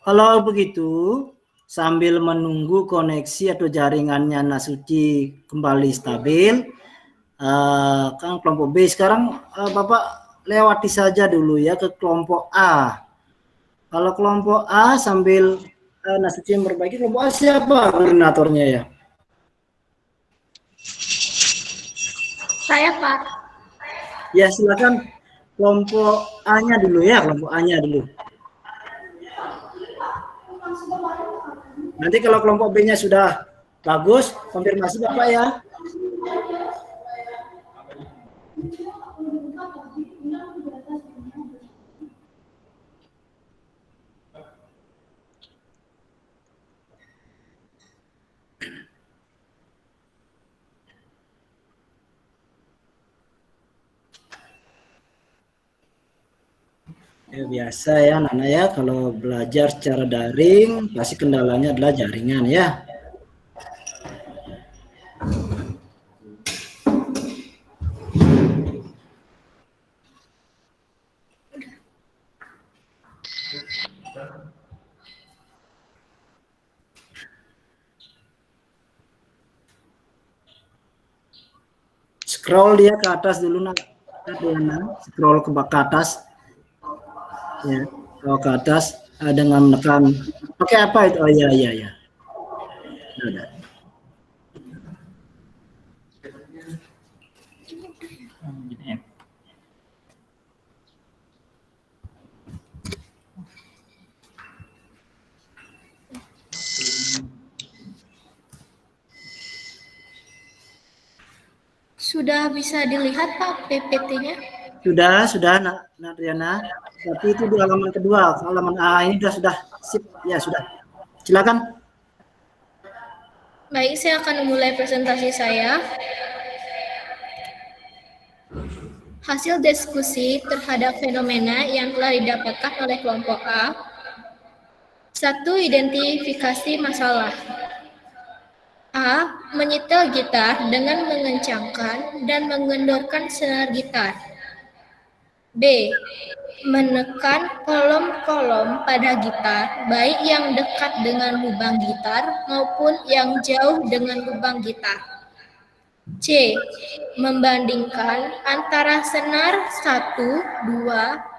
Kalau begitu, sambil menunggu koneksi atau jaringannya Nasuci kembali stabil, kan kelompok B sekarang Bapak lewati saja dulu ya ke kelompok A. Kalau kelompok A sambil Nasuci memperbaiki, kelompok A siapa koordinatornya ya? Saya Pak. Ya silakan kelompok A-nya dulu ya, kelompok A-nya dulu. Nanti kalau kelompok B-nya sudah bagus, konfirmasi Bapak ya. Ya, biasa ya anak-anak ya, kalau belajar secara daring pasti kendalanya adalah jaringan ya. Scroll dia ke atas dulu nak, scroll ke atas. Ya, ke atas dengan menekan pakai apa itu? Oh iya. Sudah. Sudah bisa dilihat Pak PPT-nya? Sudah, Nak Riana. Tapi itu di halaman kedua, halaman A ini sudah sip. Ya, sudah. Silakan. Baik, saya akan mulai presentasi saya. Hasil diskusi terhadap fenomena yang telah didapatkan oleh kelompok A. 1. Identifikasi masalah. A. Menyetel gitar dengan mengencangkan dan mengendorkan senar gitar. B. Menekan kolom-kolom pada gitar, baik yang dekat dengan lubang gitar maupun yang jauh dengan lubang gitar. C. Membandingkan antara senar 1, 2,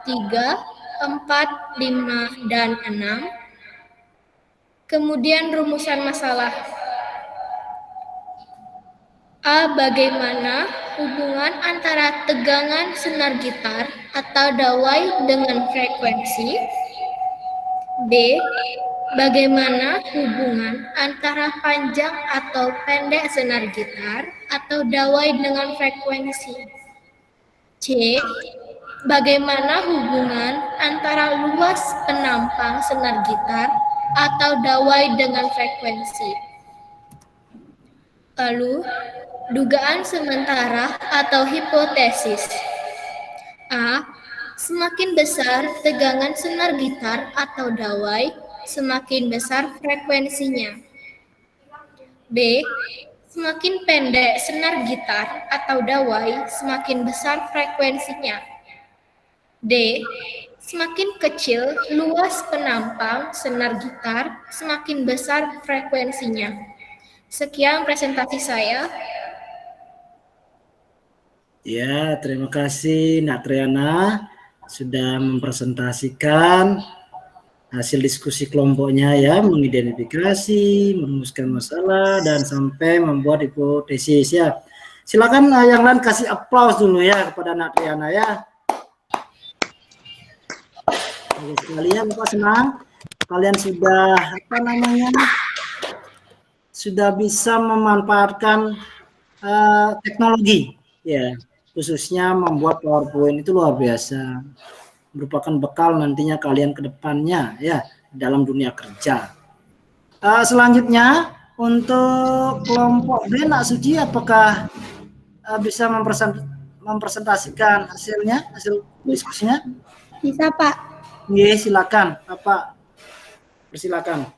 3, 4, 5, dan 6. Kemudian rumusan masalah. A. Bagaimana hubungan antara tegangan senar gitar atau dawai dengan frekuensi? B. Bagaimana hubungan antara panjang atau pendek senar gitar atau dawai dengan frekuensi? C. Bagaimana hubungan antara luas penampang senar gitar atau dawai dengan frekuensi? Lalu, dugaan sementara atau hipotesis. A. Semakin besar tegangan senar gitar atau dawai, semakin besar frekuensinya. B. Semakin pendek senar gitar atau dawai, semakin besar frekuensinya. D. Semakin kecil luas penampang senar gitar, semakin besar frekuensinya. Sekian presentasi saya. Ya, terima kasih Nak Triana sudah mempresentasikan hasil diskusi kelompoknya ya, mengidentifikasi, merumuskan masalah, dan sampai membuat hipotesis ya. Silakan yang lain kasih aplaus dulu ya kepada Nak Triana ya. Oke, sekalian Bapak senang kalian sudah sudah bisa memanfaatkan teknologi ya, khususnya membuat PowerPoint itu luar biasa, merupakan bekal nantinya kalian ke depannya ya dalam dunia kerja. Selanjutnya untuk kelompok B, Nak Suci, apakah bisa mempresentasikan hasilnya, hasil diskusinya? Bisa Pak. Iya, silakan Bapak, persilakan.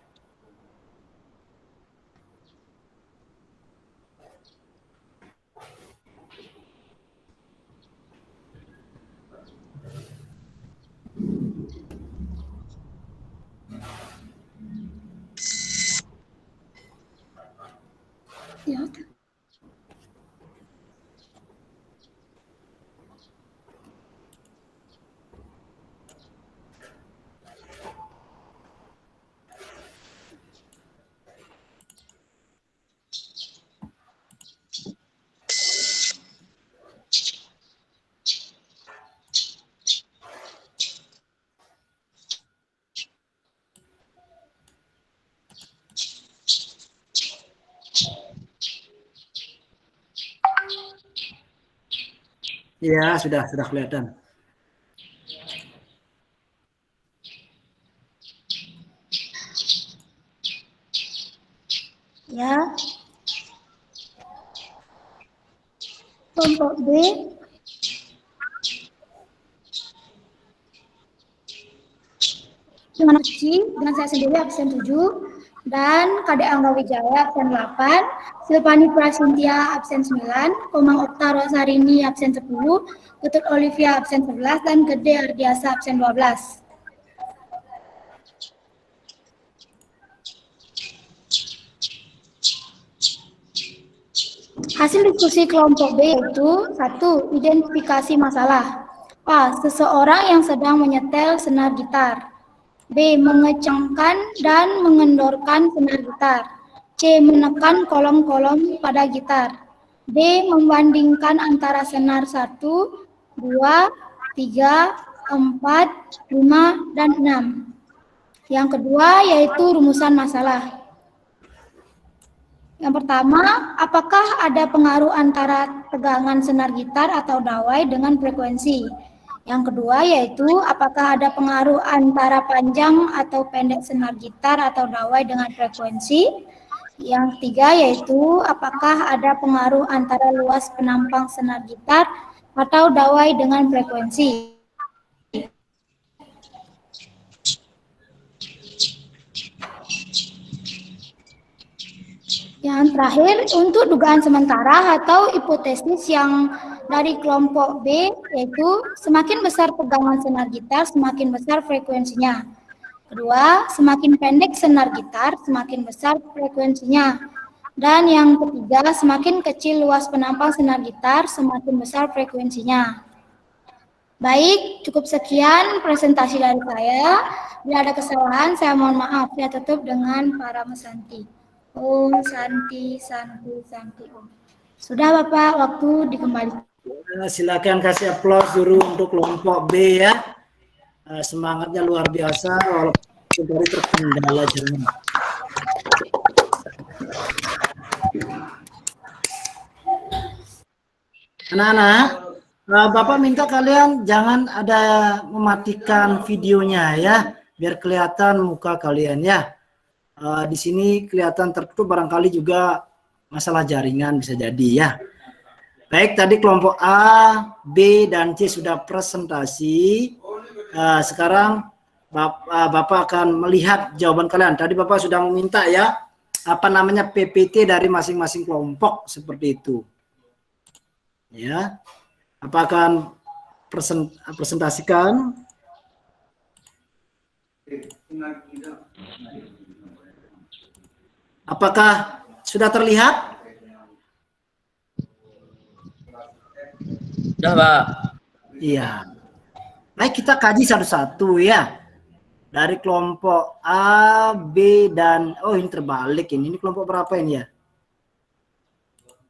Ya. Ya, sudah kelihatan. Ya. Kelompok B. Dengan saya sendiri absen 7, dan Kade Angga Wijaya absen 8, Silvani Prasintia absen 9, Komang Okta Rosarini absen 10, Ketut Olivia absen 11, dan Gede Ardiasa absen 12. Hasil diskusi kelompok B yaitu 1. Identifikasi masalah. A. Seseorang yang sedang menyetel senar gitar. B. Mengecangkan dan mengendorkan senar gitar. C. Menekan kolom-kolom pada gitar. D. Membandingkan antara senar 1, 2, 3, 4, 5, dan 6. Yang kedua yaitu rumusan masalah. Yang pertama, apakah ada pengaruh antara tegangan senar gitar atau dawai dengan frekuensi? Yang kedua yaitu, apakah ada pengaruh antara panjang atau pendek senar gitar atau dawai dengan frekuensi? Yang ketiga yaitu, apakah ada pengaruh antara luas penampang senar gitar atau dawai dengan frekuensi? Yang terakhir, untuk dugaan sementara atau hipotesis yang dari kelompok B, yaitu semakin besar tegangan senar gitar, semakin besar frekuensinya. Kedua, semakin pendek senar gitar, semakin besar frekuensinya. Dan yang ketiga, semakin kecil luas penampang senar gitar, semakin besar frekuensinya. Baik, cukup sekian presentasi dari saya. Bila ada kesalahan, saya mohon maaf. Saya tutup dengan para mesanti. Om Santi, Santi, Santi Om. Sudah Bapak, waktu dikembalikan. Silakan kasih aplaus dulu untuk kelompok B ya. Semangatnya luar biasa walaupun dari terkendala jaringan. Anak-anak, Bapak minta kalian jangan ada mematikan videonya ya, biar kelihatan muka kalian ya. Di sini kelihatan tertutup, barangkali juga masalah jaringan bisa jadi ya. Baik, tadi kelompok A, B, dan C sudah presentasi. Sekarang Bapak akan melihat jawaban kalian. Tadi Bapak sudah meminta ya, apa namanya PPT dari masing-masing kelompok seperti itu. Ya, Bapak akan presentasikan. Apakah sudah terlihat? Sudah, Pak. Iya. Baik, kita kaji satu-satu ya. Dari kelompok A, B, dan oh ini terbalik ini. Ini kelompok berapa ini ya?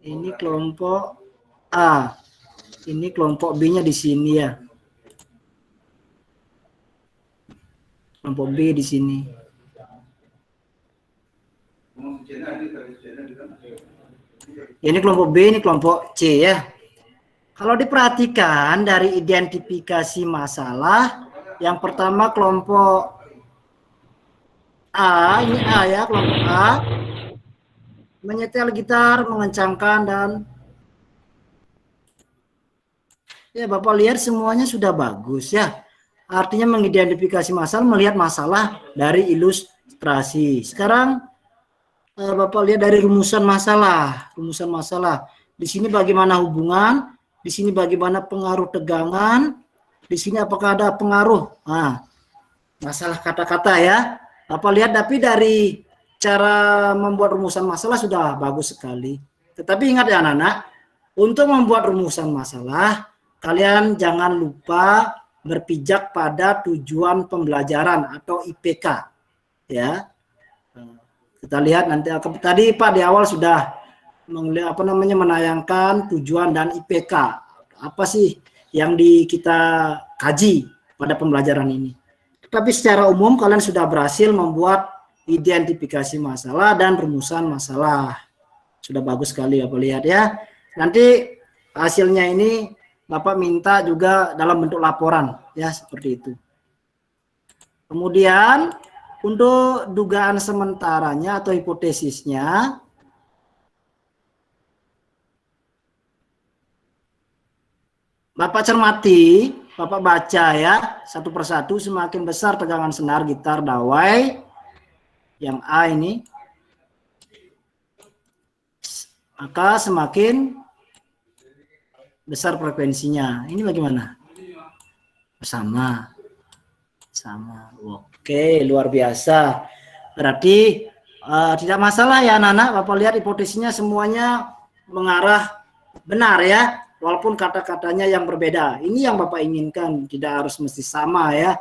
Ini kelompok A. Ini kelompok B-nya di sini ya. Kelompok B di sini. Ini kelompok B, ini kelompok C ya. Kalau diperhatikan dari identifikasi masalah, yang pertama kelompok A, ini A ya, kelompok A, menyetel gitar, mengencangkan dan ya Bapak lihat semuanya sudah bagus ya. Artinya mengidentifikasi masalah, melihat masalah dari ilustrasi. Sekarang Bapak lihat dari rumusan masalah. Rumusan masalah. Di sini bagaimana hubungan, di sini bagaimana pengaruh tegangan, di sini apakah ada pengaruh. Nah, masalah kata-kata ya. Bapak lihat, tapi dari cara membuat rumusan masalah sudah bagus sekali. Tetapi ingat ya anak-anak, untuk membuat rumusan masalah, kalian jangan lupa berpijak pada tujuan pembelajaran atau IPK. Ya. Kita lihat nanti, tadi Pak di awal sudah menayangkan tujuan dan IPK. Apa sih yang kita kaji pada pembelajaran ini. Tapi secara umum kalian sudah berhasil membuat identifikasi masalah dan rumusan masalah. Sudah bagus sekali Bapak lihat ya. Nanti hasilnya ini Bapak minta juga dalam bentuk laporan ya, seperti itu. Kemudian untuk dugaan sementaranya atau hipotesisnya, Bapak cermati, Bapak baca ya, satu persatu. Semakin besar tegangan senar gitar dawai, yang A ini, maka semakin besar frekuensinya. Ini bagaimana? Sama. Oke, luar biasa. Berarti tidak masalah ya anak-anak. Bapak lihat hipotesisnya semuanya mengarah benar ya. Walaupun kata-katanya yang berbeda. Ini yang Bapak inginkan, tidak harus mesti sama ya.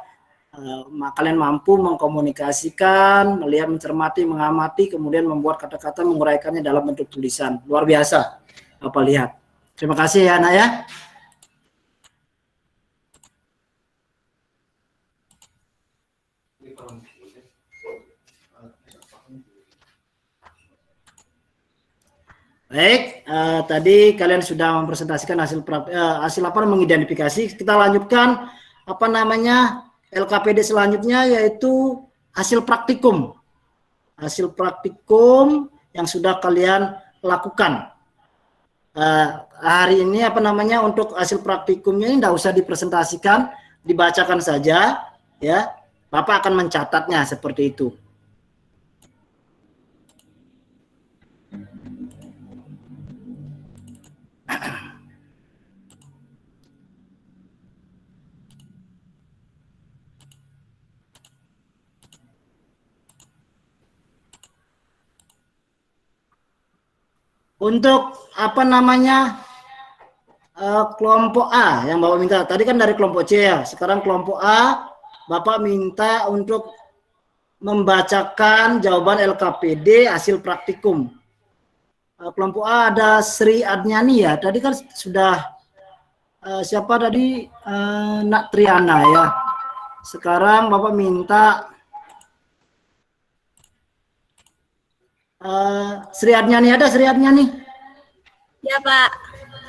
kalian mampu mengkomunikasikan, melihat, mencermati, mengamati, kemudian membuat kata-kata, menguraikannya dalam bentuk tulisan. Luar biasa, Bapak lihat. Terima kasih ya, Anak ya. Baik, tadi kalian sudah mempresentasikan hasil mengidentifikasi. Kita lanjutkan LKPD selanjutnya, yaitu hasil praktikum. Hasil praktikum yang sudah kalian lakukan. Hari ini untuk hasil praktikumnya ini tidak usah dipresentasikan, dibacakan saja ya. Bapak akan mencatatnya seperti itu. Untuk kelompok A yang Bapak minta, tadi kan dari kelompok C ya, sekarang kelompok A, Bapak minta untuk membacakan jawaban LKPD hasil praktikum. Kelompok A ada Sri Adnyani ya, tadi kan sudah siapa tadi, Nak Triana ya. Sekarang Bapak minta Sri Adnyani, ada Sri Adnyani? Ya Pak,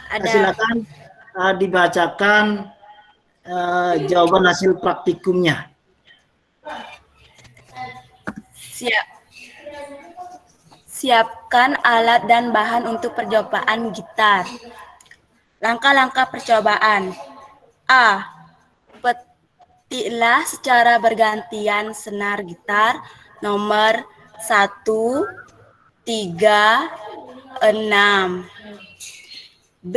ada. Silakan dibacakan jawaban hasil praktikumnya. Siap. Siapkan alat dan bahan untuk percobaan gitar. Langkah-langkah percobaan. A. Petiklah secara bergantian senar gitar nomor 1, 3, 6. B.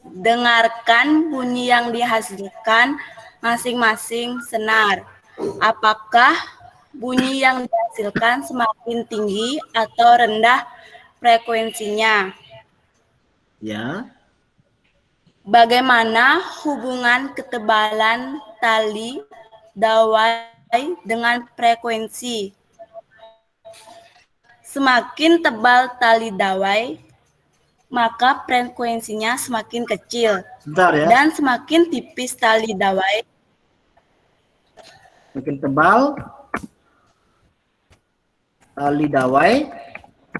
Dengarkan bunyi yang dihasilkan masing-masing senar. Apakah bunyi yang dihasilkan semakin tinggi atau rendah frekuensinya? Ya. Bagaimana hubungan ketebalan tali dawai dengan frekuensi? Semakin tebal tali dawai, maka frekuensinya semakin kecil. Bentar ya. Dan semakin tipis tali dawai, makin tebal tali dawai,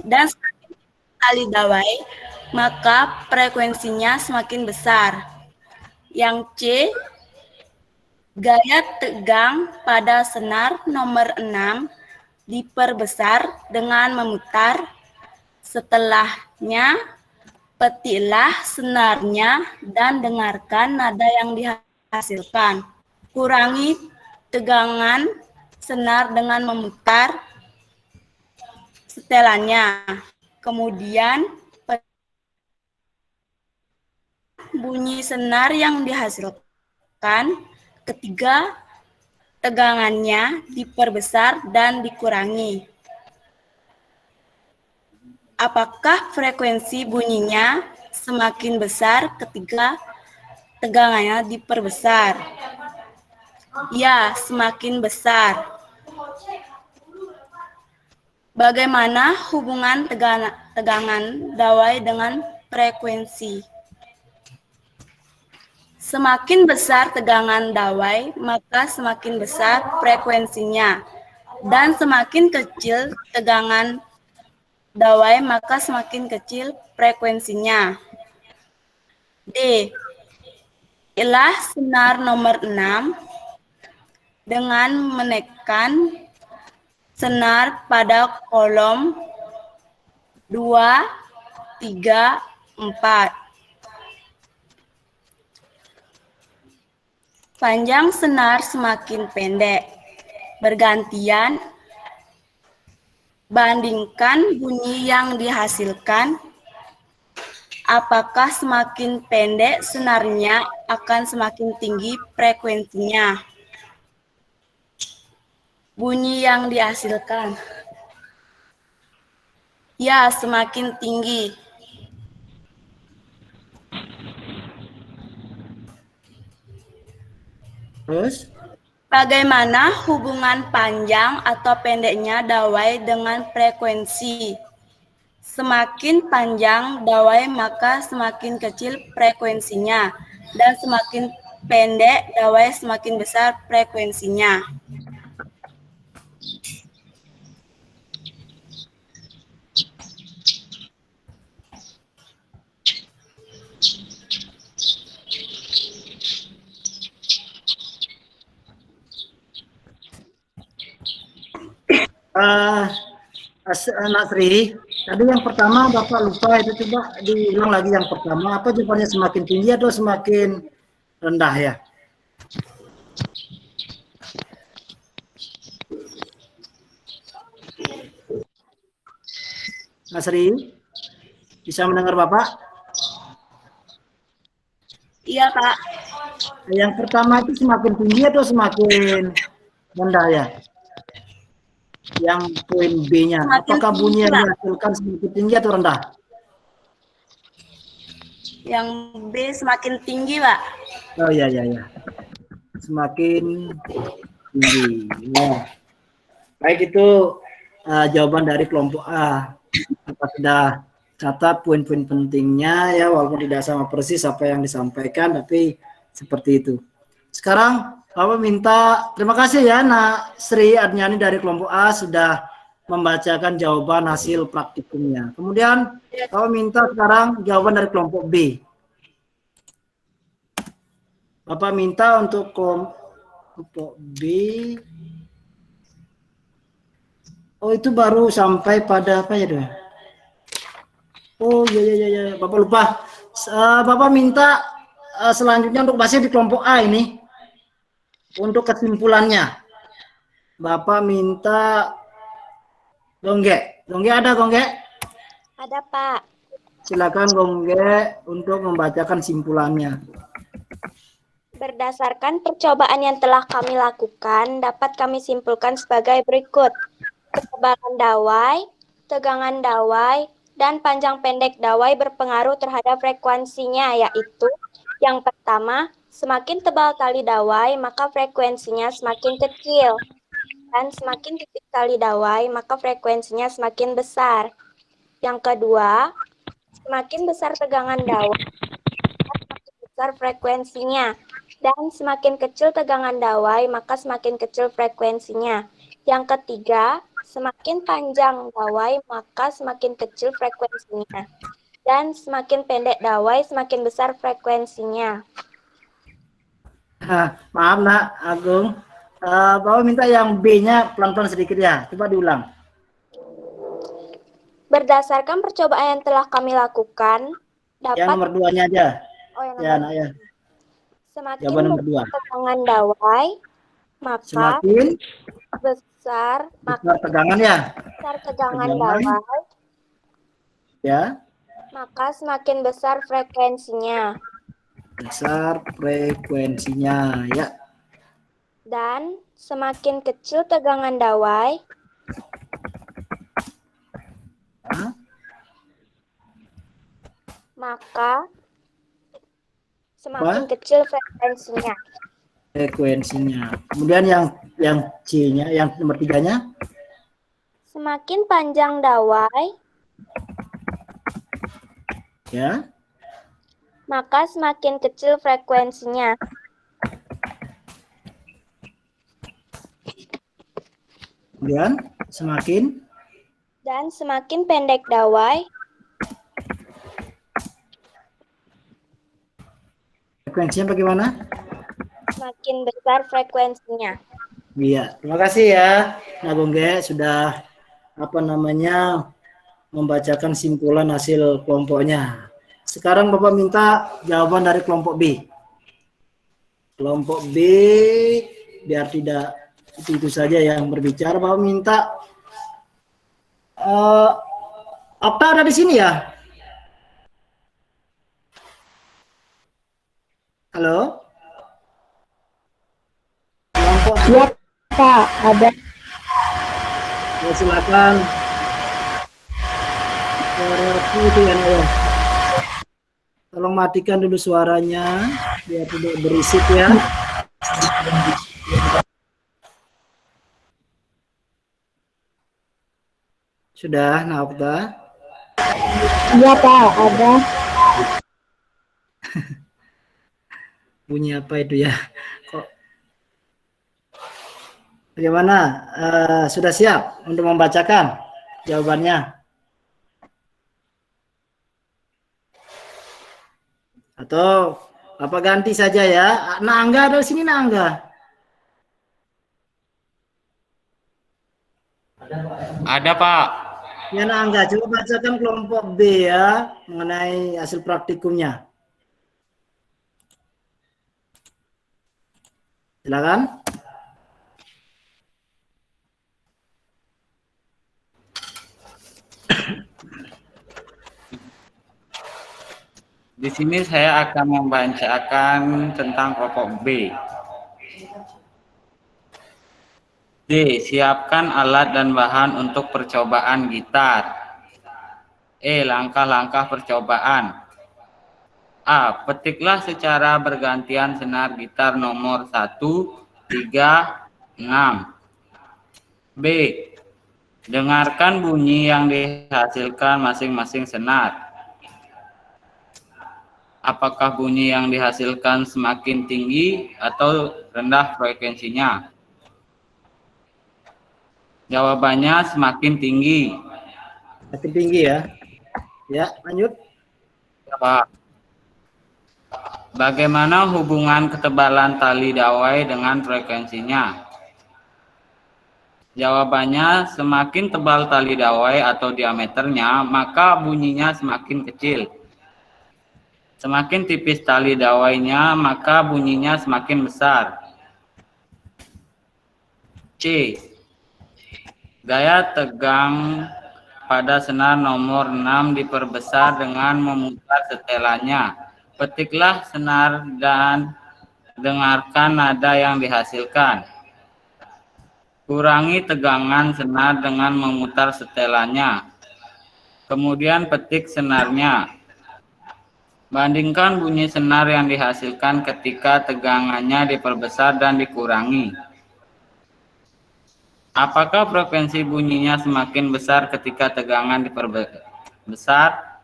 dan semakin tali dawai, maka frekuensinya semakin besar. Yang C, gaya tegang pada senar nomor 6 diperbesar dengan memutar. Setelahnya, petiklah senarnya dan dengarkan nada yang dihasilkan. Kurangi tegangan senar dengan memutar setelannya. Kemudian bunyi senar yang dihasilkan. Ketiga, tegangannya diperbesar dan dikurangi. Apakah frekuensi bunyinya semakin besar ketika tegangannya diperbesar? Ya, semakin besar. Bagaimana hubungan tegangan dawai dengan frekuensi? Semakin besar tegangan dawai, maka semakin besar frekuensinya. Dan semakin kecil tegangan dawai, maka semakin kecil frekuensinya. D. Pilihlah senar nomor 6 dengan menekan senar pada kolom 2, 3, 4. Panjang senar semakin pendek. Bergantian, bandingkan bunyi yang dihasilkan. Apakah semakin pendek senarnya akan semakin tinggi frekuensinya? Bunyi yang dihasilkan. Ya, semakin tinggi. Terus Bagaimana hubungan panjang atau pendeknya dawai dengan frekuensi? Semakin panjang dawai maka semakin kecil frekuensinya, dan semakin pendek dawai semakin besar frekuensinya. Anak Sri, tadi yang pertama Bapak lupa itu, coba diulang lagi yang pertama. Apa jawabannya, semakin tinggi atau semakin rendah ya? Mas Sri, bisa mendengar Bapak? Iya, Pak. Yang pertama itu semakin tinggi atau semakin rendah ya? Yang poin B-nya, apakah bunyi yang dihasilkan semakin tinggi atau rendah? Yang B semakin tinggi, Pak. Oh iya, semakin tinggi. Ya. Baik, itu jawaban dari kelompok A. Kita sudah catat poin-poin pentingnya ya, walaupun tidak sama persis apa yang disampaikan, tapi seperti itu. Sekarang Bapak minta, terima kasih ya Nak Sri Adnyani dari kelompok A sudah membacakan jawaban hasil praktikumnya. Kemudian Bapak minta sekarang jawaban dari kelompok B. Bapak minta untuk kelompok B. Oh, itu baru sampai pada apa ya doh? Oh iya, Bapak lupa. Bapak minta selanjutnya untuk bahasnya di kelompok A ini. Untuk kesimpulannya, Bapak minta Gongge. Gongge ada, Gongge? Ada, Pak. Silakan Gongge untuk membacakan simpulannya. Berdasarkan percobaan yang telah kami lakukan, dapat kami simpulkan sebagai berikut. Ketebalan dawai, tegangan dawai, dan panjang pendek dawai berpengaruh terhadap frekuensinya, yaitu yang pertama, semakin tebal tali dawai, maka frekuensinya semakin kecil. Dan semakin tipis tali dawai, maka frekuensinya semakin besar. Yang kedua, semakin besar tegangan dawai, maka semakin besar frekuensinya. Dan semakin kecil tegangan dawai, maka semakin kecil frekuensinya. Yang ketiga, semakin panjang dawai, maka semakin kecil frekuensinya. Dan semakin pendek dawai, semakin besar frekuensinya. Maaf Nak Agung, Bapak minta yang B-nya pelan-pelan sedikit ya, coba diulang. Berdasarkan percobaan yang telah kami lakukan, dapat yang nomor 2-nya aja. Oh, yang Ya, nomor Nak ya. Semakin Jawaban nomor 2. tegangan dawai, maka Semakin besar tegangan ya. Besar tegangan Tegangan. dawai, Ya, maka semakin besar frekuensinya. besar frekuensinya ya. Dan semakin kecil tegangan dawai, maka semakin kecil frekuensinya. Frekuensinya. Kemudian yang C-nya, yang nomor 3-nya, semakin panjang dawai, ya. maka semakin kecil frekuensinya. Kemudian semakin Dan semakin pendek dawai, frekuensinya bagaimana? semakin besar frekuensinya. Iya, terima kasih ya Nak Gongge sudah membacakan simpulan hasil kelompoknya. Sekarang Bapak minta jawaban dari kelompok B. Kelompok B biar tidak itu saja yang berbicara, Bapak minta Okta ada di sini ya? Halo? Kelompok B. Ya, Pak, ada. Ya, silakan. Tolong matikan dulu suaranya biar tidak berisik ya. Sudah, Naokta? Iya Pak, ada. Bunyi apa itu ya? Kok bagaimana? Sudah siap untuk membacakan jawabannya? Atau apa ganti saja ya? Nangga ada di sini, Nangga? Ada Pak. Ya, Nangga, coba bacakan kelompok B ya mengenai hasil praktikumnya. Silakan. Di sini saya akan membacakan tentang kelompok B. D. Siapkan alat dan bahan untuk percobaan gitar. E. Langkah-langkah percobaan. A. Petiklah secara bergantian senar gitar nomor 1, 3, 6. B. Dengarkan bunyi yang dihasilkan masing-masing senar. Apakah bunyi yang dihasilkan semakin tinggi atau rendah frekuensinya? Jawabannya semakin tinggi. Semakin tinggi ya. Ya, lanjut. Pak. Bagaimana hubungan ketebalan tali dawai dengan frekuensinya? Jawabannya, semakin tebal tali dawai atau diameternya, maka bunyinya semakin kecil. Semakin tipis tali dawainya, maka bunyinya semakin besar. C. Gaya tegang pada senar nomor 6 diperbesar dengan memutar setelannya. Petiklah senar dan dengarkan nada yang dihasilkan. Kurangi tegangan senar dengan memutar setelannya. Kemudian petik senarnya. Bandingkan bunyi senar yang dihasilkan ketika tegangannya diperbesar dan dikurangi. Apakah frekuensi bunyinya semakin besar ketika tegangan diperbesar?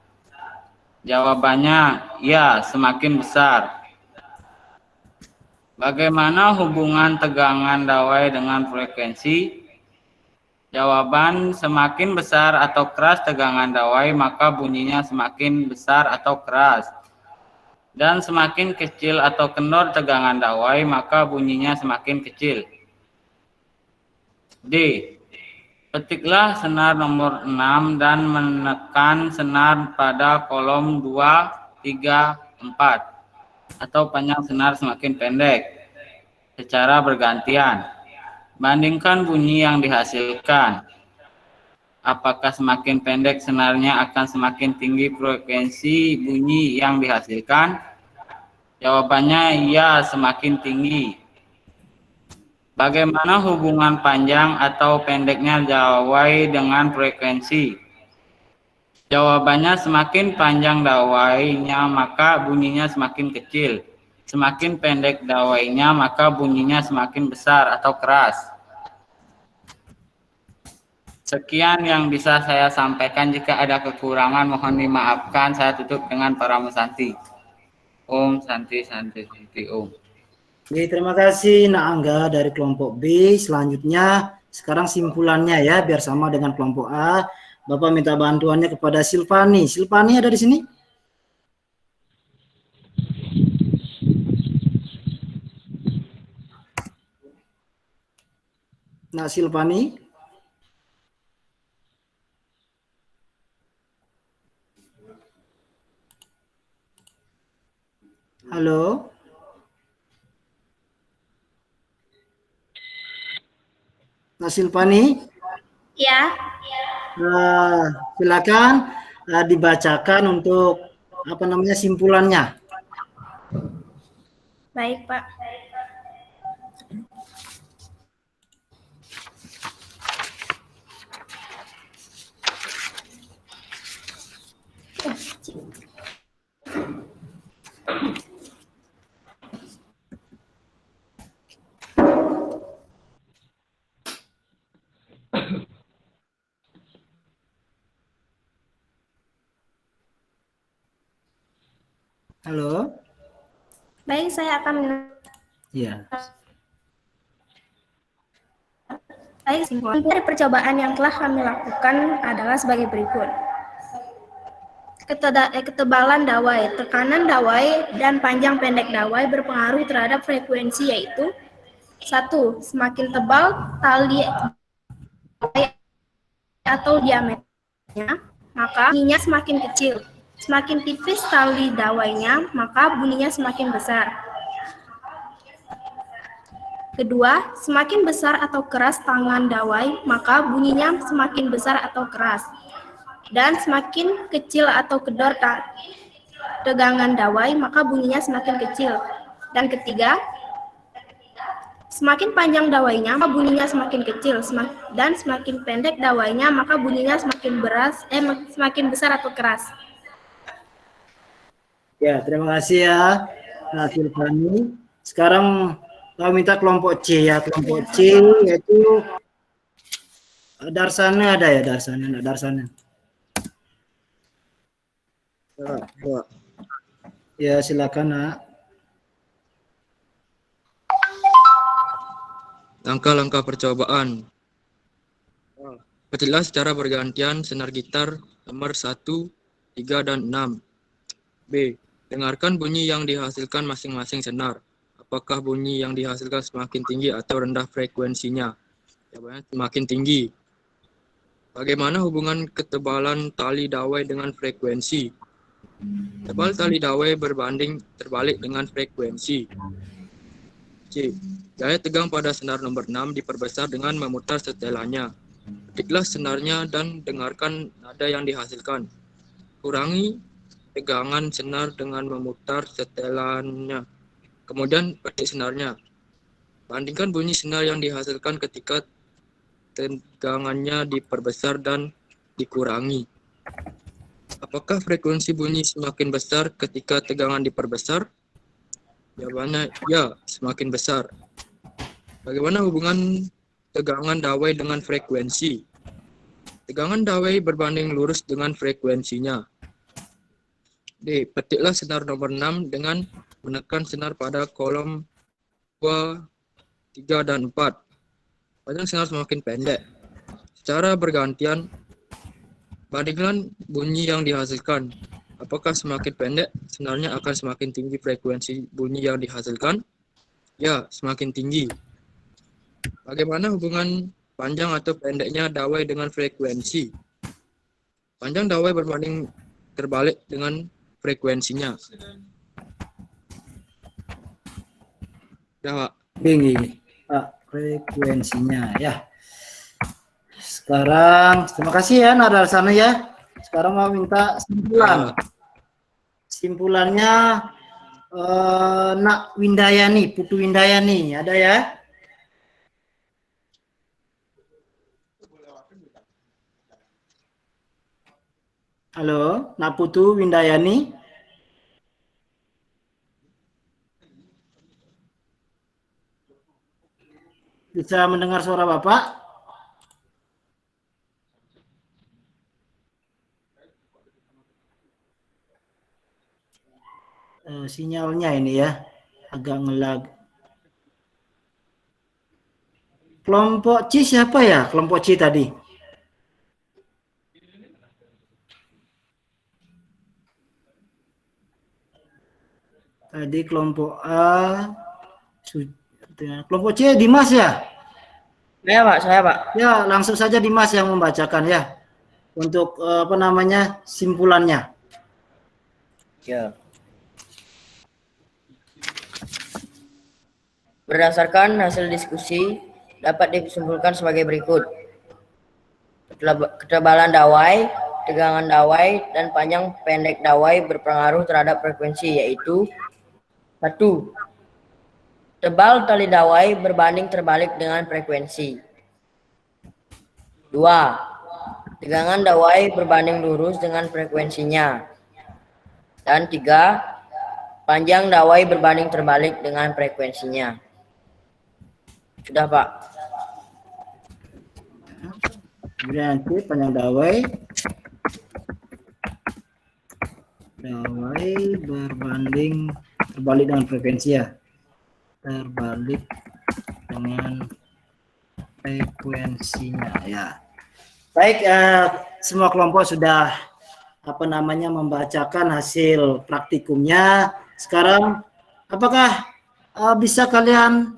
Jawabannya, ya, semakin besar. Bagaimana hubungan tegangan dawai dengan frekuensi? Jawaban, semakin besar atau keras tegangan dawai, maka bunyinya semakin besar atau keras. Dan semakin kecil atau kendor tegangan dawai, maka bunyinya semakin kecil. D. Petiklah senar nomor 6 dan menekan senar pada kolom 2, 3, 4 atau panjang senar semakin pendek secara bergantian. Bandingkan bunyi yang dihasilkan. Apakah semakin pendek senarnya akan semakin tinggi frekuensi bunyi yang dihasilkan? Jawabannya ya, semakin tinggi. Bagaimana hubungan panjang atau pendeknya dawai dengan frekuensi? Jawabannya, semakin panjang dawainya maka bunyinya semakin kecil. Semakin pendek dawainya maka bunyinya semakin besar atau keras. Sekian yang bisa saya sampaikan. Jika ada kekurangan mohon dimaafkan. Saya tutup dengan Paramo Santi. Om Santi Santi Santi Om. Oke, terima kasih Nak Angga dari kelompok B. Selanjutnya sekarang simpulannya ya biar sama dengan kelompok A. Bapak minta bantuannya kepada Silvani. Silvani ada di sini? Nah, Silvani. Halo. Nah, Silvani. Ya. Silakan dibacakan untuk apa namanya simpulannya. Baik, Pak. Halo? Baik, saya akan Iya. Baik, kesimpulan dari percobaan yang telah kami lakukan adalah sebagai berikut. Ketebalan dawai, tekanan dawai, dan panjang pendek dawai berpengaruh terhadap frekuensi, yaitu 1. Semakin tebal tali dawai atau diameternya, maka bunyinya semakin kecil. Semakin tipis tali dawainya, maka bunyinya semakin besar. Kedua, semakin besar atau keras tangan dawai, maka bunyinya semakin besar atau keras. Dan semakin kecil atau kedor tegangan dawai, maka bunyinya semakin kecil. Dan ketiga, semakin panjang dawainya, maka bunyinya semakin kecil. Dan semakin pendek dawainya, maka bunyinya semakin besar atau keras. Ya, terima kasih ya, Kak Silvani. Sekarang kami minta kelompok C ya. Kelompok C yaitu Darsana ada ya, Darsana, enggak Darsana. Ya, silakan, Nak. Langkah-langkah percobaan. Petiklah secara bergantian senar gitar nomor 1, 3, dan 6. B. Dengarkan bunyi yang dihasilkan masing-masing senar. Apakah bunyi yang dihasilkan semakin tinggi atau rendah frekuensinya? Jawabannya semakin tinggi. Bagaimana hubungan ketebalan tali dawai dengan frekuensi? Tebal tali dawai berbanding terbalik dengan frekuensi. C. Gaya tegang pada senar nomor 6 diperbesar dengan memutar setelannya. Petiklah senarnya dan dengarkan nada yang dihasilkan. Kurangi tegangan senar dengan memutar setelannya. Kemudian petik senarnya. Bandingkan bunyi senar yang dihasilkan ketika tegangannya diperbesar dan dikurangi. Apakah frekuensi bunyi semakin besar ketika tegangan diperbesar? Jawabannya ya, semakin besar. Bagaimana hubungan tegangan dawai dengan frekuensi? Tegangan dawai berbanding lurus dengan frekuensinya. D. Petiklah senar nomor 6 dengan menekan senar pada kolom 2, 3, dan 4. Panjang senar semakin pendek. Secara bergantian, bandingkan bunyi yang dihasilkan. Apakah semakin pendek, senarnya akan semakin tinggi frekuensi bunyi yang dihasilkan? Ya, semakin tinggi. Bagaimana hubungan panjang atau pendeknya dawai dengan frekuensi? Panjang dawai berbanding terbalik dengan frekuensinya. Ya, Pak. Tinggi, Pak, frekuensinya ya. Sekarang terima kasih ya, Nada sana ya. Sekarang mau minta simpulan. Simpulannya Nak Windayani, Putu Windayani, ada ya? Halo, Nak Putu Windayani. Bisa mendengar suara Bapak? Sinyalnya ini ya agak ngelag. Kelompok C siapa ya? Kelompok C tadi. Tadi kelompok A. Kelompok C Dimas ya? Saya Pak. Ya, langsung saja Dimas yang membacakan ya. Untuk apa namanya? Simpulannya. Ya. Berdasarkan hasil diskusi, dapat disimpulkan sebagai berikut. Ketebalan dawai, tegangan dawai, dan panjang pendek dawai berpengaruh terhadap frekuensi, yaitu 1. Tebal tali dawai berbanding terbalik dengan frekuensi. 2. Tegangan dawai berbanding lurus dengan frekuensinya. Dan 3. Panjang dawai berbanding terbalik dengan frekuensinya. Sudah, Pak. Kemudian nanti panjang dawai dawai berbanding terbalik dengan frekuensi ya. Terbalik dengan frekuensinya ya. Baik, semua kelompok sudah membacakan hasil praktikumnya. Sekarang apakah bisa kalian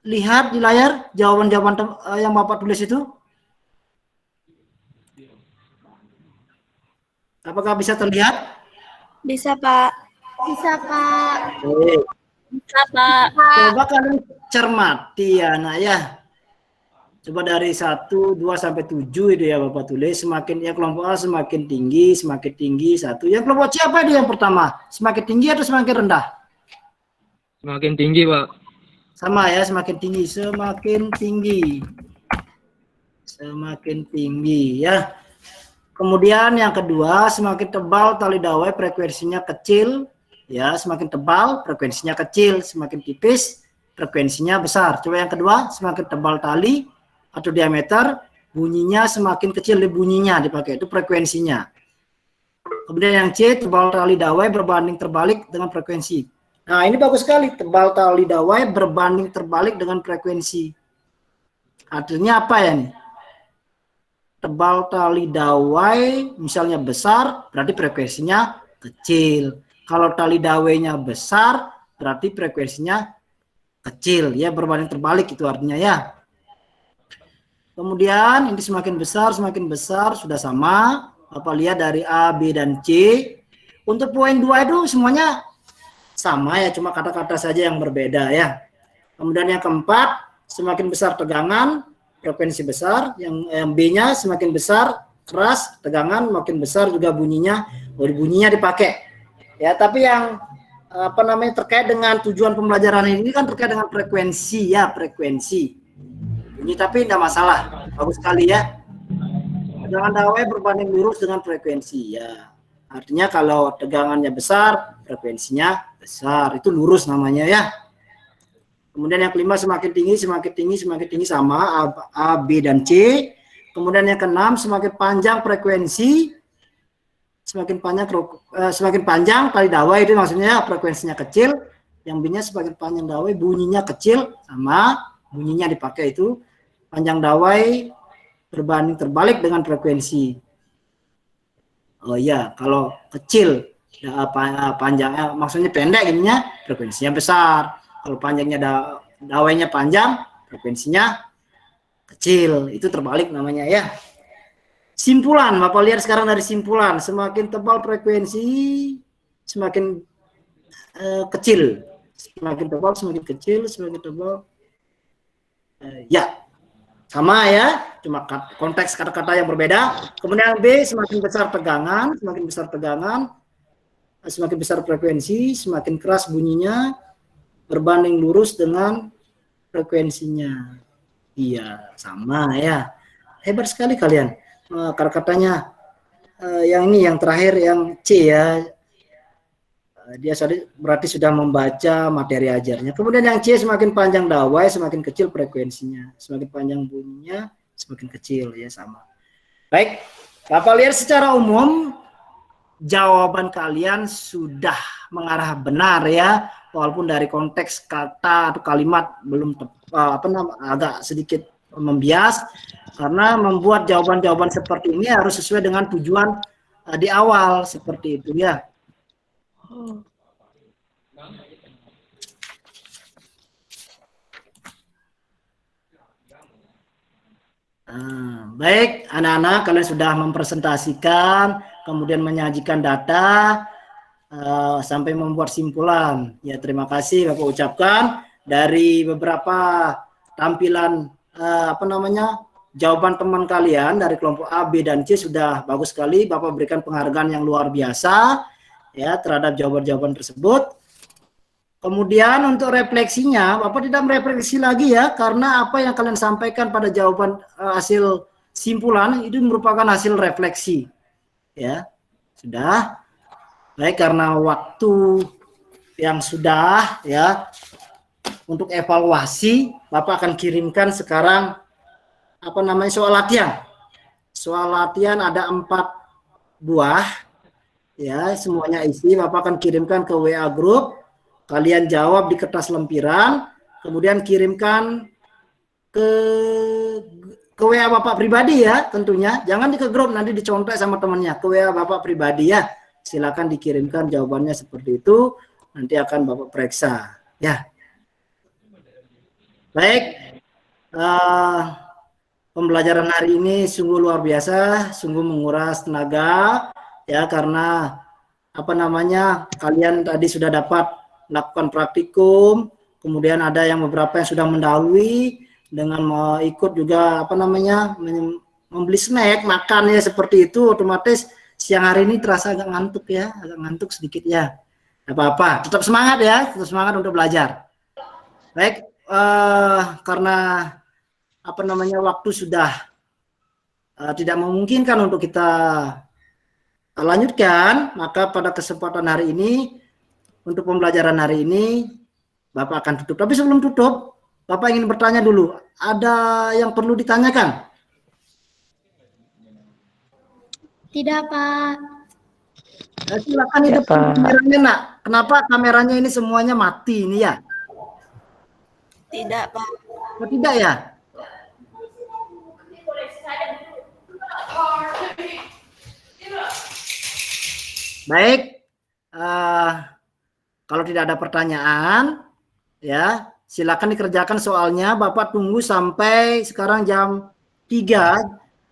lihat di layar jawaban-jawaban yang Bapak tulis itu? Apakah bisa terlihat? Bisa, Pak. Bisa, Pak. Oke. Bisa, Pak. Coba kalian cermati ya, nak ya. Coba dari 1, 2 sampai 7 itu ya Bapak tulis. Semakin ya kelompok A semakin tinggi 1. Yang kelompok C apa itu yang pertama? Semakin tinggi atau semakin rendah? Semakin tinggi, Pak. Sama ya, semakin tinggi, semakin tinggi. Semakin tinggi ya. Kemudian yang kedua, semakin tebal tali dawai frekuensinya kecil ya, semakin tebal frekuensinya kecil, semakin tipis frekuensinya besar. Coba yang kedua, semakin tebal tali atau diameter, bunyinya semakin kecil bunyinya dipakai, itu frekuensinya. Kemudian yang C, tebal tali dawai berbanding terbalik dengan frekuensi. Nah, ini bagus sekali, tebal tali dawai berbanding terbalik dengan frekuensi. Artinya apa ya nih? Tebal tali dawai misalnya besar, berarti frekuensinya kecil. Kalau tali dawainya besar, berarti frekuensinya kecil, ya berbanding terbalik itu artinya ya. Kemudian ini semakin besar sudah sama. Bapak lihat dari A, B, dan C. Untuk poin 2 itu semuanya sama ya, cuma kata-kata saja yang berbeda ya. Kemudian yang keempat, semakin besar tegangan, frekuensi besar. Yang B-nya semakin besar, keras, tegangan, makin besar juga bunyinya dipakai. Ya, tapi yang terkait dengan tujuan pembelajaran ini kan terkait dengan frekuensi ya, frekuensi. Ini tapi tidak masalah, bagus sekali ya. Tegangan dawai berbanding lurus dengan frekuensi ya. Artinya kalau tegangannya besar, frekuensinya besar, itu lurus namanya ya. Kemudian yang kelima, semakin tinggi sama A, B, dan C. Kemudian yang keenam, semakin panjang frekuensi, semakin panjang tali dawai, itu maksudnya frekuensinya kecil. Yang B-nya semakin panjang dawai, bunyinya kecil, sama bunyinya dipakai itu panjang dawai berbanding terbalik dengan frekuensi. Oh iya, kalau kecil ya, panjangnya maksudnya pendek ininya, frekuensinya besar. Kalau panjangnya dawainya panjang, frekuensinya kecil. Itu terbalik namanya ya. Simpulan, Bapak lihat sekarang dari simpulan, semakin tebal frekuensi semakin kecil. Semakin tebal semakin kecil, semakin tebal ya. Sama ya, cuma konteks kata-kata yang berbeda. Kemudian B, semakin besar tegangan, semakin besar frekuensi, semakin keras bunyinya, berbanding lurus dengan frekuensinya. Iya, sama ya. Hebat sekali kalian. Kata-katanya yang ini, yang terakhir, yang C ya. Dia berarti sudah membaca materi ajarnya. Kemudian yang C, semakin panjang dawai, semakin kecil frekuensinya. Semakin panjang bunyinya, semakin kecil ya, sama. Baik, Bapak lihat secara umum jawaban kalian sudah mengarah benar ya, walaupun dari konteks kata atau kalimat belum agak sedikit membias, karena membuat jawaban-jawaban seperti ini harus sesuai dengan tujuan di awal seperti itu ya. Baik, anak-anak, kalian sudah mempresentasikan, kemudian menyajikan data, sampai membuat simpulan. Ya, terima kasih Bapak ucapkan. Dari beberapa tampilan jawaban teman kalian dari kelompok A, B, dan C sudah bagus sekali. Bapak berikan penghargaan yang luar biasa ya terhadap jawaban-jawaban tersebut. Kemudian untuk refleksinya, Bapak tidak merefleksi lagi ya, karena apa yang kalian sampaikan pada jawaban hasil simpulan itu merupakan hasil refleksi. Ya, sudah. Baik, karena waktu yang sudah ya untuk evaluasi, Bapak akan kirimkan sekarang soal latihan. Soal latihan ada 4 buah. Ya, semuanya isi, Bapak akan kirimkan ke WA grup. Kalian jawab di kertas lempiran, kemudian kirimkan ke WA Bapak pribadi ya, tentunya. Jangan di ke grup, nanti dicontek sama temannya. Ke WA Bapak pribadi ya. Silakan dikirimkan jawabannya seperti itu. Nanti akan Bapak periksa. Ya. Baik. Pembelajaran hari ini sungguh luar biasa, sungguh menguras tenaga ya, karena apa namanya, kalian tadi sudah dapat melakukan praktikum, kemudian ada yang beberapa yang sudah mendahului dengan mau ikut juga apa namanya, membeli snack, makan ya, seperti itu. Otomatis siang hari ini terasa agak ngantuk ya, agak ngantuk sedikit ya. Apa-apa, tetap semangat ya, tetap semangat untuk belajar. Baik, karena apa namanya, waktu sudah tidak memungkinkan untuk kita lanjutkan, maka pada kesempatan hari ini, untuk pembelajaran hari ini, Bapak akan tutup. Tapi sebelum tutup, Bapak ingin bertanya dulu, ada yang perlu ditanyakan? Tidak, Pak. Silakan hidup kameranya, Nak. Kenapa kameranya ini semuanya mati ini ya? Tidak, Pak. Oh, tidak ya? Baik, kalau tidak ada pertanyaan, ya silakan dikerjakan soalnya. Bapak tunggu sampai sekarang jam 3,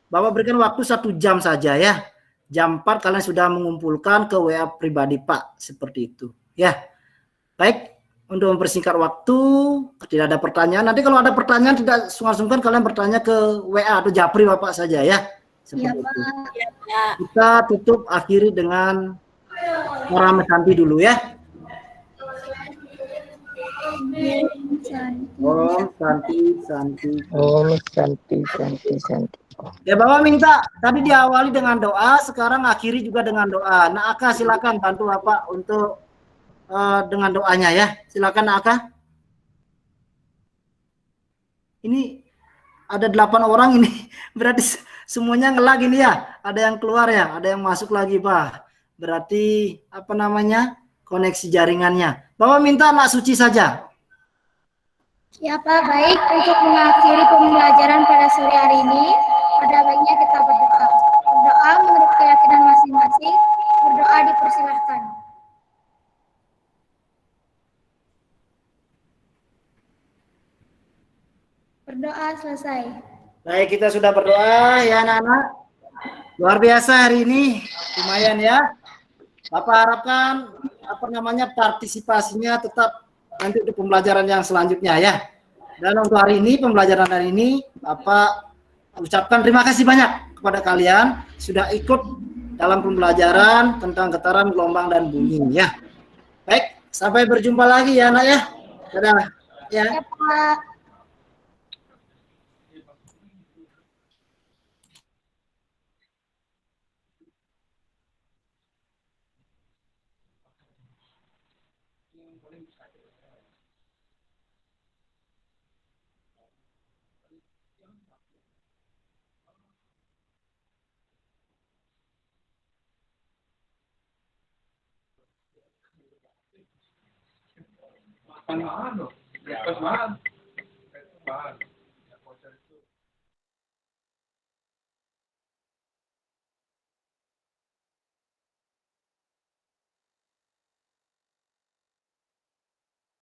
Bapak berikan waktu 1 jam saja ya. Jam 4 kalian sudah mengumpulkan ke WA pribadi Pak, seperti itu. Ya, baik. Untuk mempersingkat waktu, tidak ada pertanyaan. Nanti kalau ada pertanyaan tidak sungkan-sungkan, kalian bertanya ke WA atau Japri Bapak saja ya. Seperti itu. Kita tutup akhiri dengan Om Santi dulu ya. Om Santi, Santi. Om Santi, Santi, Santi. Ya, Bapak minta tadi diawali dengan doa, sekarang akhiri juga dengan doa. Nah, Aka silakan bantu Bapak untuk dengan doanya ya. Silakan Aka. Ini ada 8 orang ini, berarti semuanya ngelag ini ya. Ada yang keluar ya, ada yang masuk lagi Pak. Berarti apa namanya, koneksi jaringannya. Bapak minta anak suci saja. Ya, Pak. Baik, untuk mengakhiri pembelajaran pada sore hari ini, pada baiknya kita berdoa. Berdoa menurut keyakinan masing-masing. Berdoa dipersilahkan. Berdoa selesai. Baik, kita sudah berdoa ya anak-anak. Luar biasa hari ini, lumayan ya. Bapak harapkan apa namanya, partisipasinya tetap nanti untuk pembelajaran yang selanjutnya ya. Dan untuk hari ini, pembelajaran hari ini, Bapak ucapkan terima kasih banyak kepada kalian sudah ikut dalam pembelajaran tentang getaran, gelombang, dan bunyi ya. Baik, sampai berjumpa lagi ya anak ya. Dadah ya. Ya, Pak. Paling mahal loh.